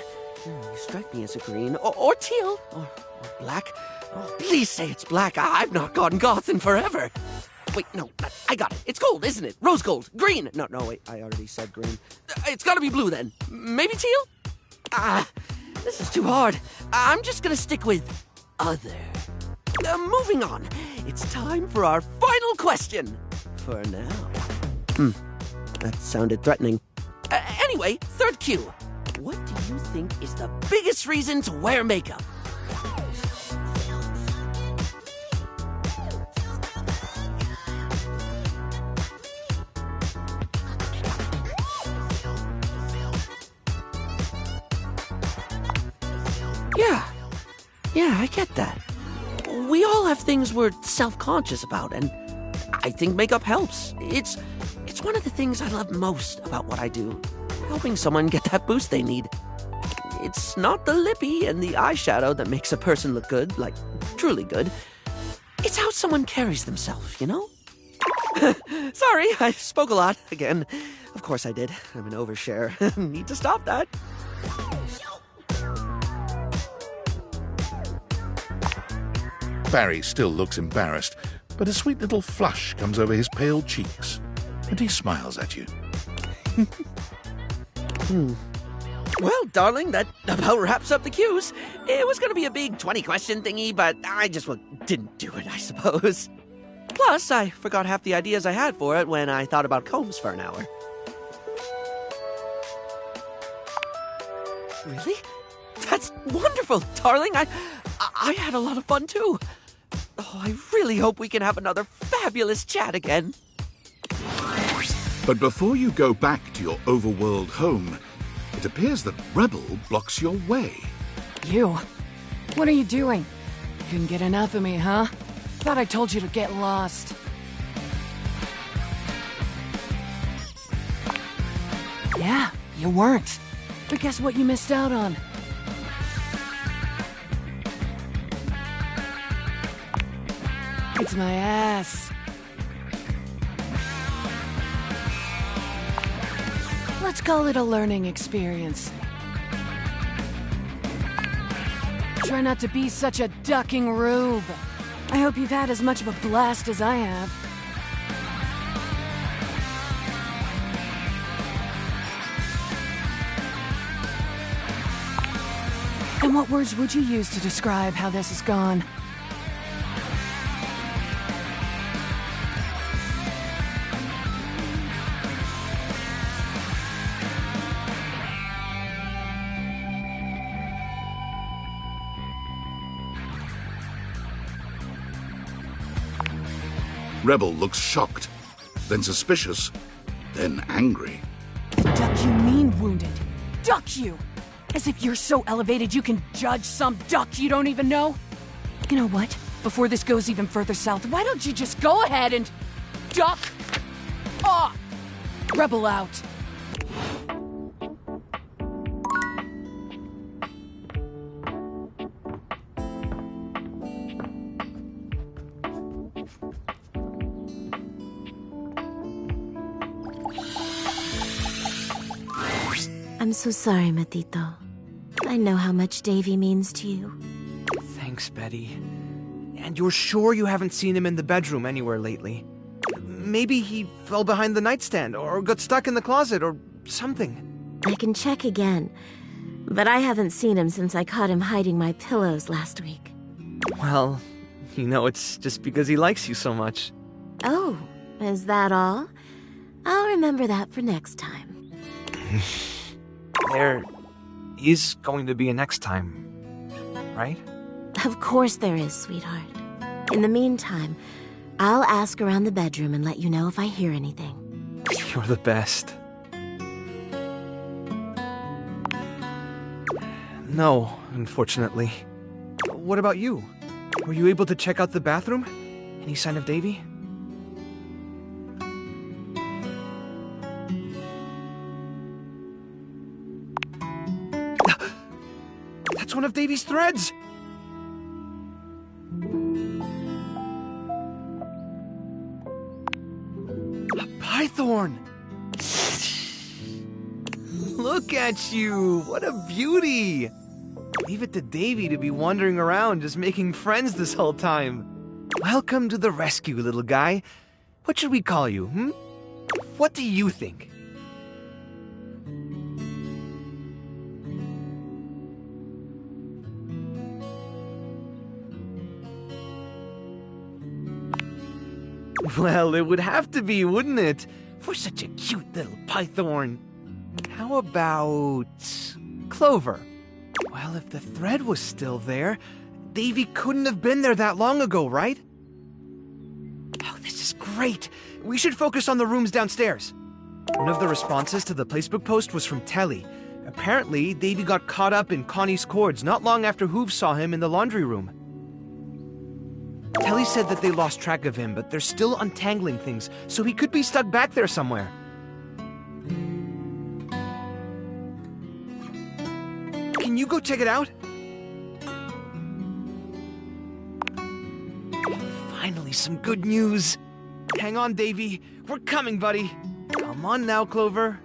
Speaker 15: You strike me as a green. Or teal. Or black. Oh, please say it's black. I've not gone goth in forever. Wait, no, I got it. It's gold, isn't it? Rose gold. Green. No, wait, I already said green. It's gotta be blue then. Maybe teal? This is too hard. I'm just gonna stick with other. Moving on. It's time for our final question. For now. That sounded threatening. Anyway, third cue. What do you think is the biggest reason to wear makeup? Yeah, I get that. We all have things we're self-conscious about, and I think makeup helps. It's one of the things I love most about what I do, helping someone get that boost they need. It's not the lippy and the eyeshadow that makes a person look good, like truly good. It's how someone carries themselves, you know? Sorry, I spoke a lot again. Of course I did. I'm an overshare. Need to stop that.
Speaker 3: Barry still looks embarrassed, but a sweet little flush comes over his pale cheeks, and he smiles at you.
Speaker 15: Well, darling, that about wraps up the cues. It was going to be a big 20-question thingy, but I just didn't do it, I suppose. Plus, I forgot half the ideas I had for it when I thought about combs for an hour. Really? That's wonderful, darling. I had a lot of fun, too. Oh, I really hope we can have another fabulous chat again.
Speaker 3: But before you go back to your overworld home, it appears that Rebel blocks your way.
Speaker 7: You? What are you doing? Couldn't get enough of me, huh? Thought I told you to get lost. Yeah, you weren't. But guess what you missed out on? It's my ass. Let's call it a learning experience. Try not to be such a ducking rube. I hope you've had as much of a blast as I have. And what words would you use to describe how this has gone?
Speaker 3: Rebel looks shocked, then suspicious, then angry.
Speaker 7: Duck you mean wounded. Duck you! As if you're so elevated you can judge some duck you don't even know? You know what? Before this goes even further south, why don't you just go ahead and duck off? Rebel out.
Speaker 18: I'm so sorry, Matito. I know how much Davy means to you.
Speaker 9: Thanks, Betty. And you're sure you haven't seen him in the bedroom anywhere lately? Maybe he fell behind the nightstand, or got stuck in the closet, or something.
Speaker 18: I can check again, but I haven't seen him since I caught him hiding my pillows last week.
Speaker 9: Well, you know, it's just because he likes you so much.
Speaker 18: Oh, is that all? I'll remember that for next time.
Speaker 9: There is going to be a next time, right?
Speaker 18: Of course there is, sweetheart. In the meantime, I'll ask around the bedroom and let you know if I hear anything.
Speaker 9: You're the best. No, unfortunately. What about you? Were you able to check out the bathroom? Any sign of Davy? That's one of Davy's threads! A python! Look at you! What a beauty! Leave it to Davy to be wandering around just making friends this whole time. Welcome to the rescue, little guy. What should we call you, What do you think? Well, it would have to be, wouldn't it? For such a cute little python. How about Clover? Well, if the thread was still there, Davy couldn't have been there that long ago, right? Oh, this is great. We should focus on the rooms downstairs. One of the responses to the Facebook post was from Telly. Apparently, Davy got caught up in Connie's cords not long after Hooves saw him in the laundry room. Telly said that they lost track of him, but they're still untangling things, so he could be stuck back there somewhere. Can you go check it out? Finally, some good news. Hang on, Davy. We're coming, buddy. Come on now, Clover.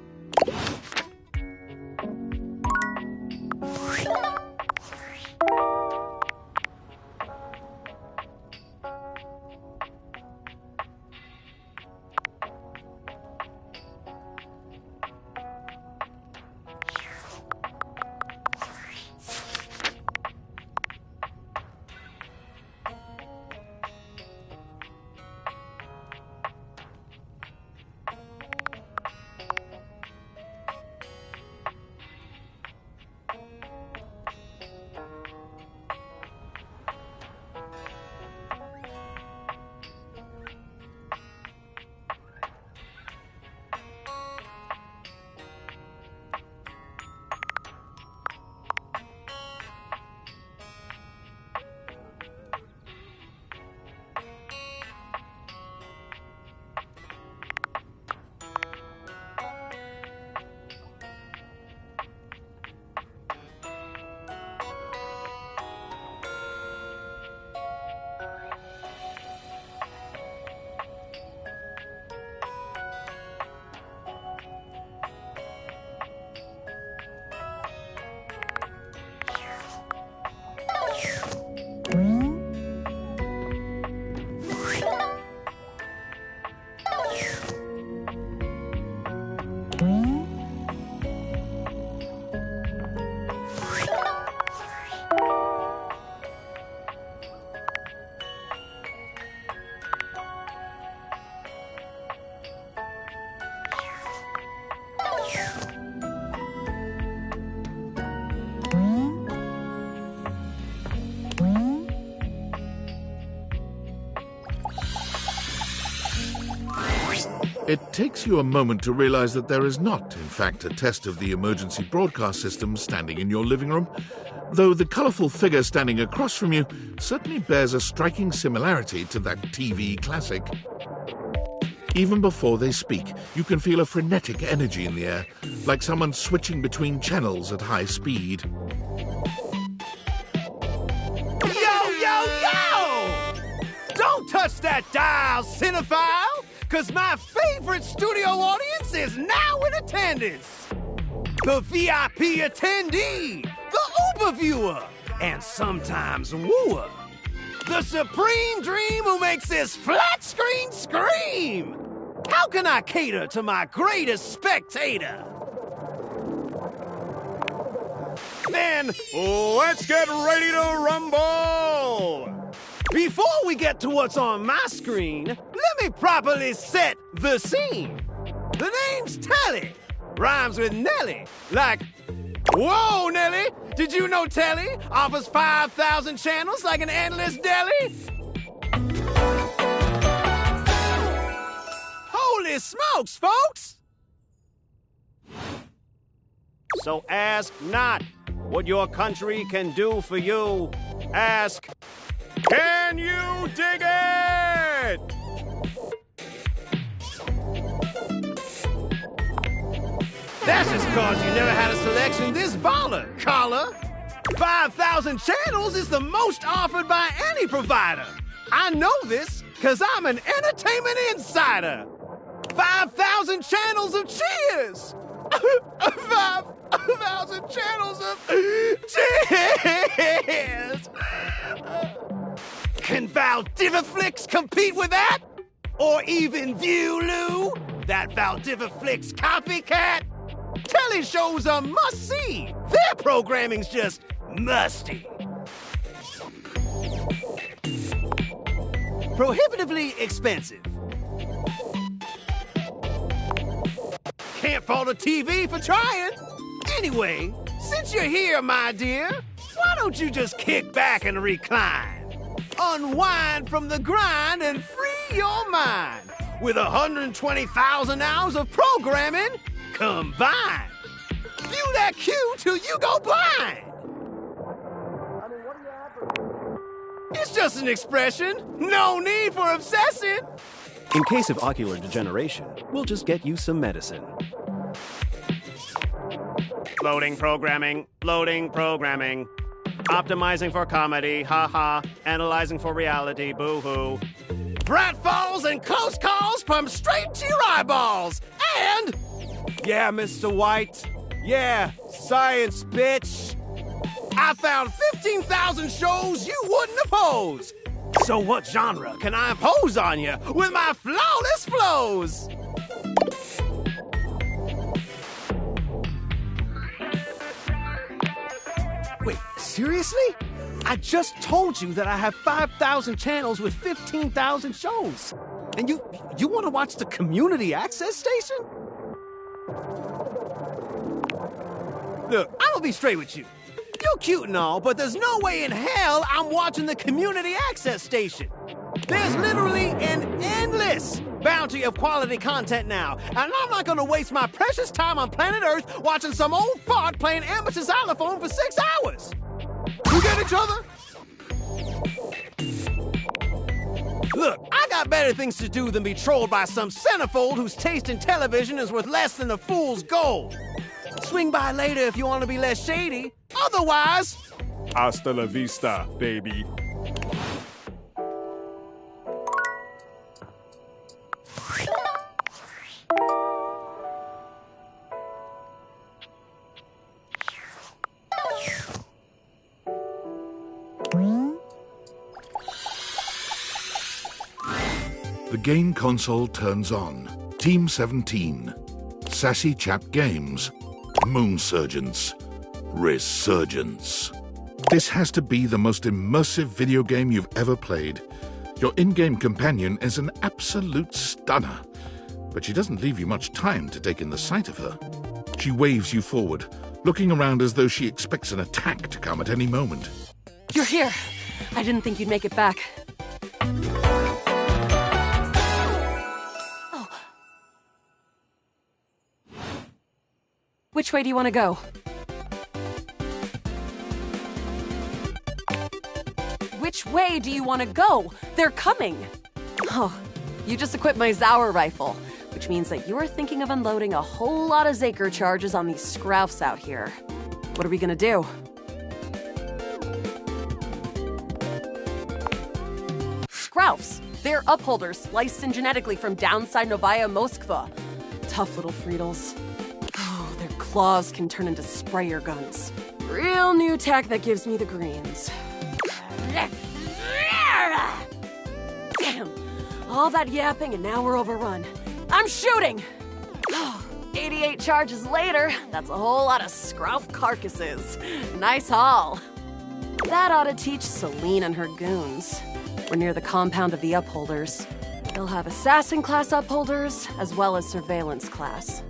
Speaker 3: It takes you a moment to realize that there is not, in fact, a test of the emergency broadcast system standing in your living room, though the colorful figure standing across from you certainly bears a striking similarity to that TV classic. Even before they speak, you can feel a frenetic energy in the air, like someone switching between channels at high speed.
Speaker 19: Yo! Don't touch that dial, cinephile! Because my favorite studio audience is now in attendance. The VIP attendee, the Uber viewer, and sometimes wooer. The supreme dream who makes this flat screen scream. How can I cater to my greatest spectator? Then, let's get ready to rumble! Before we get to what's on my screen, let me properly set the scene. The name's Telly. Rhymes with Nelly. Like, whoa, Nelly! Did you know Telly offers 5,000 channels like an endless deli? Holy smokes, folks! So ask not what your country can do for you. Ask, can you dig it? That's just cause you never had a selection this baller, caller. 5,000 channels is the most offered by any provider. I know this cause I'm an entertainment insider. 5,000 channels of cheers. 5,000 channels of cheers. Can Valdiviflix compete with that? Or even Viewloo, that Valdiviflix copycat? Telly shows are must-see. Their programming's just musty. Prohibitively expensive. Can't fault a TV for trying. Anyway, since you're here, my dear, why don't you just kick back and recline? Unwind from the grind and free your mind with 120,000 hours of programming combined. View that cue till you go blind. It's just an expression. No need for obsessing.
Speaker 20: In case of ocular degeneration, we'll just get you some medicine.
Speaker 19: Loading programming, loading programming. Optimizing for comedy, haha. Analyzing for reality, boo-hoo. Pratfalls and close calls from straight to your eyeballs. And, yeah, Mr. White. Yeah, science, bitch. I found 15,000 shows you wouldn't oppose. So what genre can I impose on you with my flawless flows? Wait, seriously? I just told you that I have 5,000 channels with 15,000 shows. And you want to watch the community access station? Look, I'm gonna be straight with you. You're cute and all, but there's no way in hell I'm watching the community access station. There's literally an endless bounty of quality content now, and I'm not gonna waste my precious time on planet Earth watching some old fart playing amateur xylophone for 6 hours. You get each other? Look, I got better things to do than be trolled by some centerfold whose taste in television is worth less than a fool's gold. Swing by later if you want to be less shady. Otherwise,
Speaker 8: hasta la vista, baby.
Speaker 3: The game console turns on. Team 17. Sassy Chap Games. Moonsurgence. Resurgence. This has to be the most immersive video game you've ever played. Your in-game companion is an absolute stunner, but she doesn't leave you much time to take in the sight of her. She waves you forward, looking around as though she expects an attack to come at any moment.
Speaker 2: You're here. I didn't think you'd make it back.
Speaker 21: Which way do you want to go? Which way do you want to go? They're coming! Oh, you just equipped my Zauer rifle, which means that you're thinking of unloading a whole lot of Zaker charges on these Scroufs out here. What are we gonna do? Scroufs! They're upholders spliced in genetically from downside Novaya Moskva. Tough little Friedels. Oh, their claws can turn into sprayer guns. Real new tech that gives me the greens. Damn! All that yapping and now we're overrun. I'm shooting! 88 charges later, that's a whole lot of Scrouf carcasses. Nice haul. That ought to teach Celine and her goons. We're near the compound of the Upholders. They'll have Assassin class Upholders, as well as Surveillance class.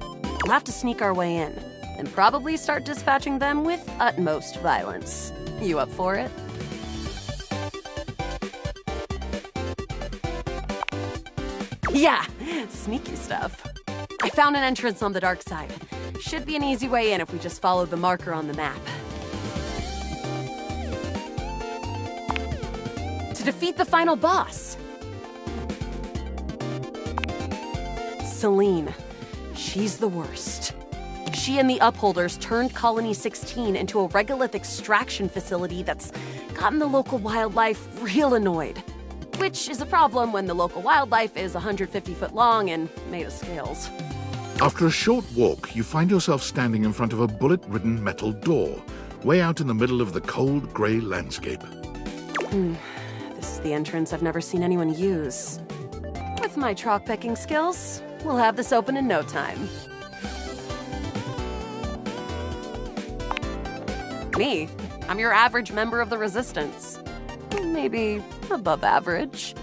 Speaker 21: We'll have to sneak our way in, and probably start dispatching them with utmost violence. You up for it? Yeah, sneaky stuff. I found an entrance on the dark side. Should be an easy way in if we just follow the marker on the map. To defeat the final boss. Celine. She's the worst. She and the Upholders turned Colony 16 into a regolith extraction facility that's gotten the local wildlife real annoyed. Which is a problem when the local wildlife is 150 foot long and made of scales.
Speaker 3: After a short walk, you find yourself standing in front of a bullet-ridden metal door, way out in the middle of the cold, grey landscape.
Speaker 21: This is the entrance I've never seen anyone use. With my chalk-picking skills, we'll have this open in no time. Me? I'm your average member of the Resistance. Maybe above average.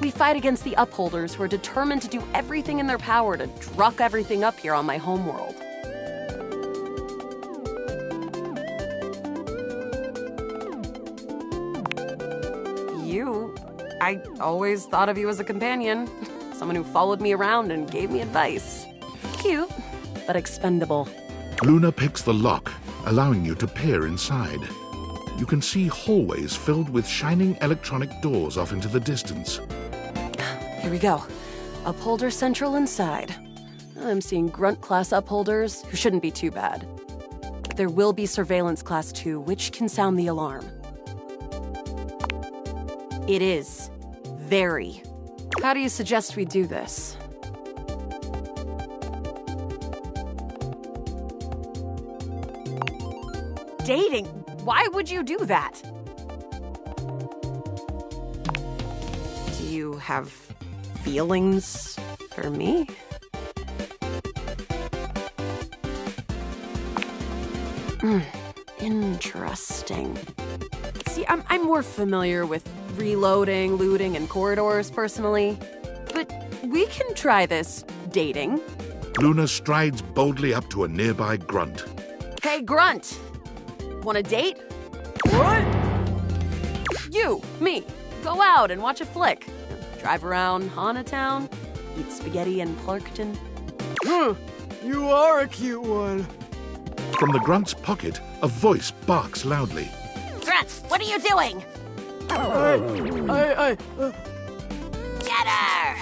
Speaker 21: We fight against the Upholders who are determined to do everything in their power to druck everything up here on my homeworld. I always thought of you as a companion. Someone who followed me around and gave me advice. Cute, but expendable.
Speaker 3: Luna picks the lock, allowing you to peer inside. You can see hallways filled with shining electronic doors off into the distance.
Speaker 21: Here we go. Upholder Central inside. I'm seeing Grunt class Upholders, who shouldn't be too bad. There will be Surveillance class 2, which can sound the alarm. It is. Very. How do you suggest we do this? Dating? Why would you do that? Do you have feelings for me? Interesting. See, I'm more familiar with reloading, looting, and corridors, personally. But we can try this dating.
Speaker 3: Luna strides boldly up to a nearby grunt.
Speaker 21: Hey, Grunt! Want a date? What? You, me, go out and watch a flick. Drive around Hanatown, eat spaghetti in Clarkton.
Speaker 17: You are a cute one.
Speaker 3: From the grunt's pocket, a voice barks loudly.
Speaker 18: Grunt, what are you doing?
Speaker 21: Get her!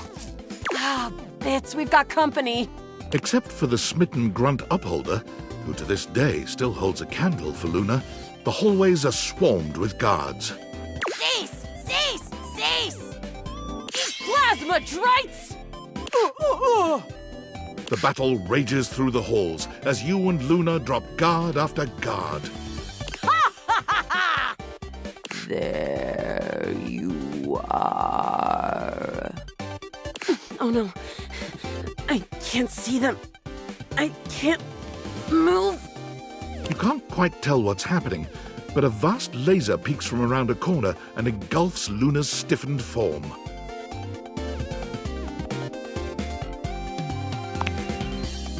Speaker 21: Ah, bits, we've got company.
Speaker 3: Except for the smitten grunt upholder, who to this day still holds a candle for Luna, the hallways are swarmed with guards.
Speaker 18: Cease! Cease! Cease!
Speaker 21: Plasma drites!
Speaker 3: The battle rages through the halls as you and Luna drop guard after guard.
Speaker 21: There you are. Oh no. I can't see them. I can't move.
Speaker 3: You can't quite tell what's happening, but a vast laser peeks from around a corner and engulfs Luna's stiffened form.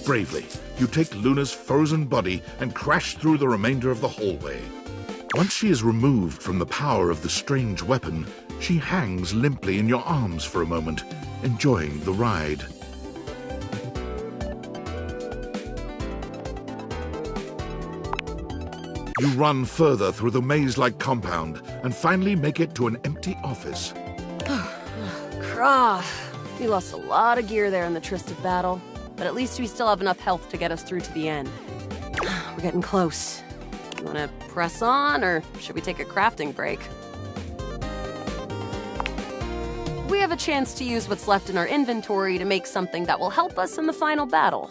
Speaker 3: Bravely, you take Luna's frozen body and crash through the remainder of the hallway. Once she is removed from the power of the strange weapon, she hangs limply in your arms for a moment, enjoying the ride. You run further through the maze-like compound and finally make it to an empty office.
Speaker 21: Krah. We lost a lot of gear there in the Trista battle, but at least we still have enough health to get us through to the end. We're getting close. You wanna press on, or should we take a crafting break? We have a chance to use what's left in our inventory to make something that will help us in the final battle.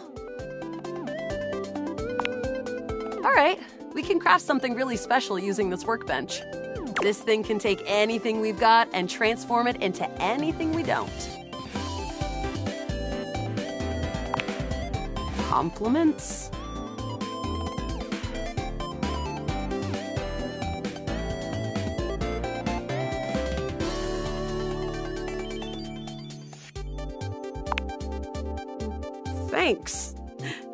Speaker 21: Alright, we can craft something really special using this workbench. This thing can take anything we've got and transform it into anything we don't. Compliments? Thanks.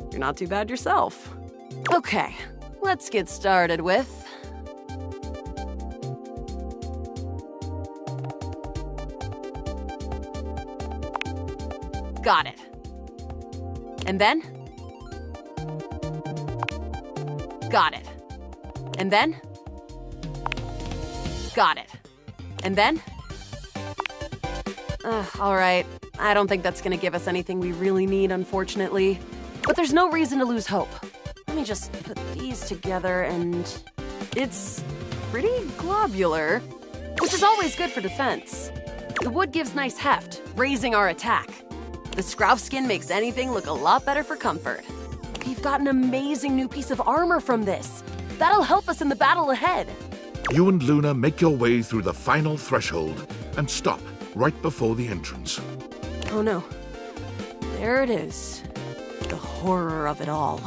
Speaker 21: You're not too bad yourself. Okay, let's get started with... Got it. And then? Got it. And then? Got it. And then? All right. I don't think that's gonna give us anything we really need, unfortunately. But there's no reason to lose hope. Let me just put these together and... It's pretty globular, which is always good for defense. The wood gives nice heft, raising our attack. The Scrouf skin makes anything look a lot better for comfort. We've got an amazing new piece of armor from this. That'll help us in the battle ahead.
Speaker 3: You and Luna make your way through the final threshold and stop right before the entrance.
Speaker 21: Oh no. There it is. The horror of it all.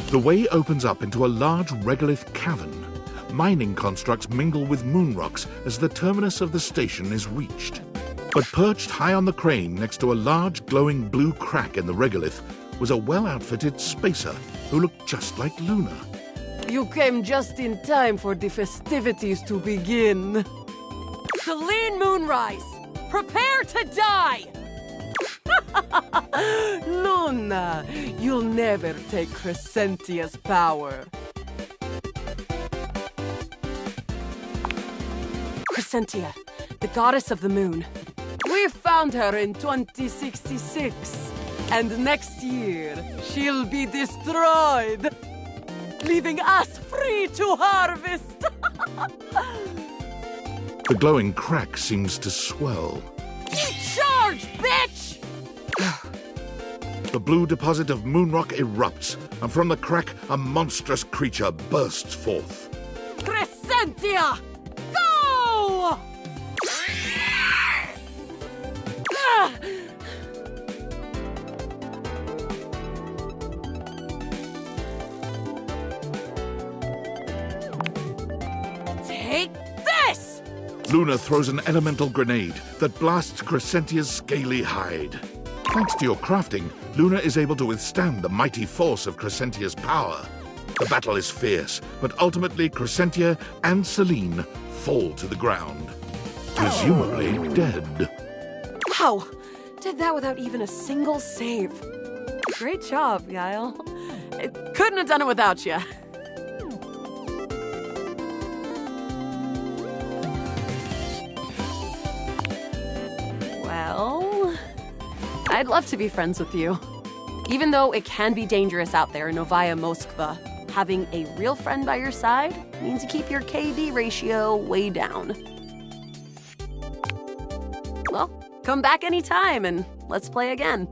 Speaker 3: The way opens up into a large regolith cavern. Mining constructs mingle with moon rocks as the terminus of the station is reached. But perched high on the crane next to a large glowing blue crack in the regolith was a well-outfitted spacer who looked just like Luna.
Speaker 21: You came just in time for the festivities to begin. Celine Moonrise, prepare to die! Luna, you'll never take Crescentia's power. Crescentia, the goddess of the moon. We found her in 2066, and next year she'll be destroyed, leaving us free to harvest.
Speaker 3: The glowing crack seems to swell.
Speaker 21: Charge, bitch!
Speaker 3: The blue deposit of moonrock erupts, and from the crack, a monstrous creature bursts forth.
Speaker 21: Crescentia, go! Take this!
Speaker 3: Luna throws an elemental grenade that blasts Crescentia's scaly hide. Thanks to your crafting, Luna is able to withstand the mighty force of Crescentia's power. The battle is fierce, but ultimately Crescentia and Celine fall to the ground, presumably dead.
Speaker 21: Wow, did that without even a single save. Great job, Guile. Couldn't have done it without you. Well, I'd love to be friends with you. Even though it can be dangerous out there in Novaya Moskva, having a real friend by your side means you keep your KD ratio way down. Well, come back anytime and let's play again.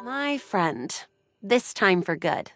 Speaker 21: My friend, this time for good.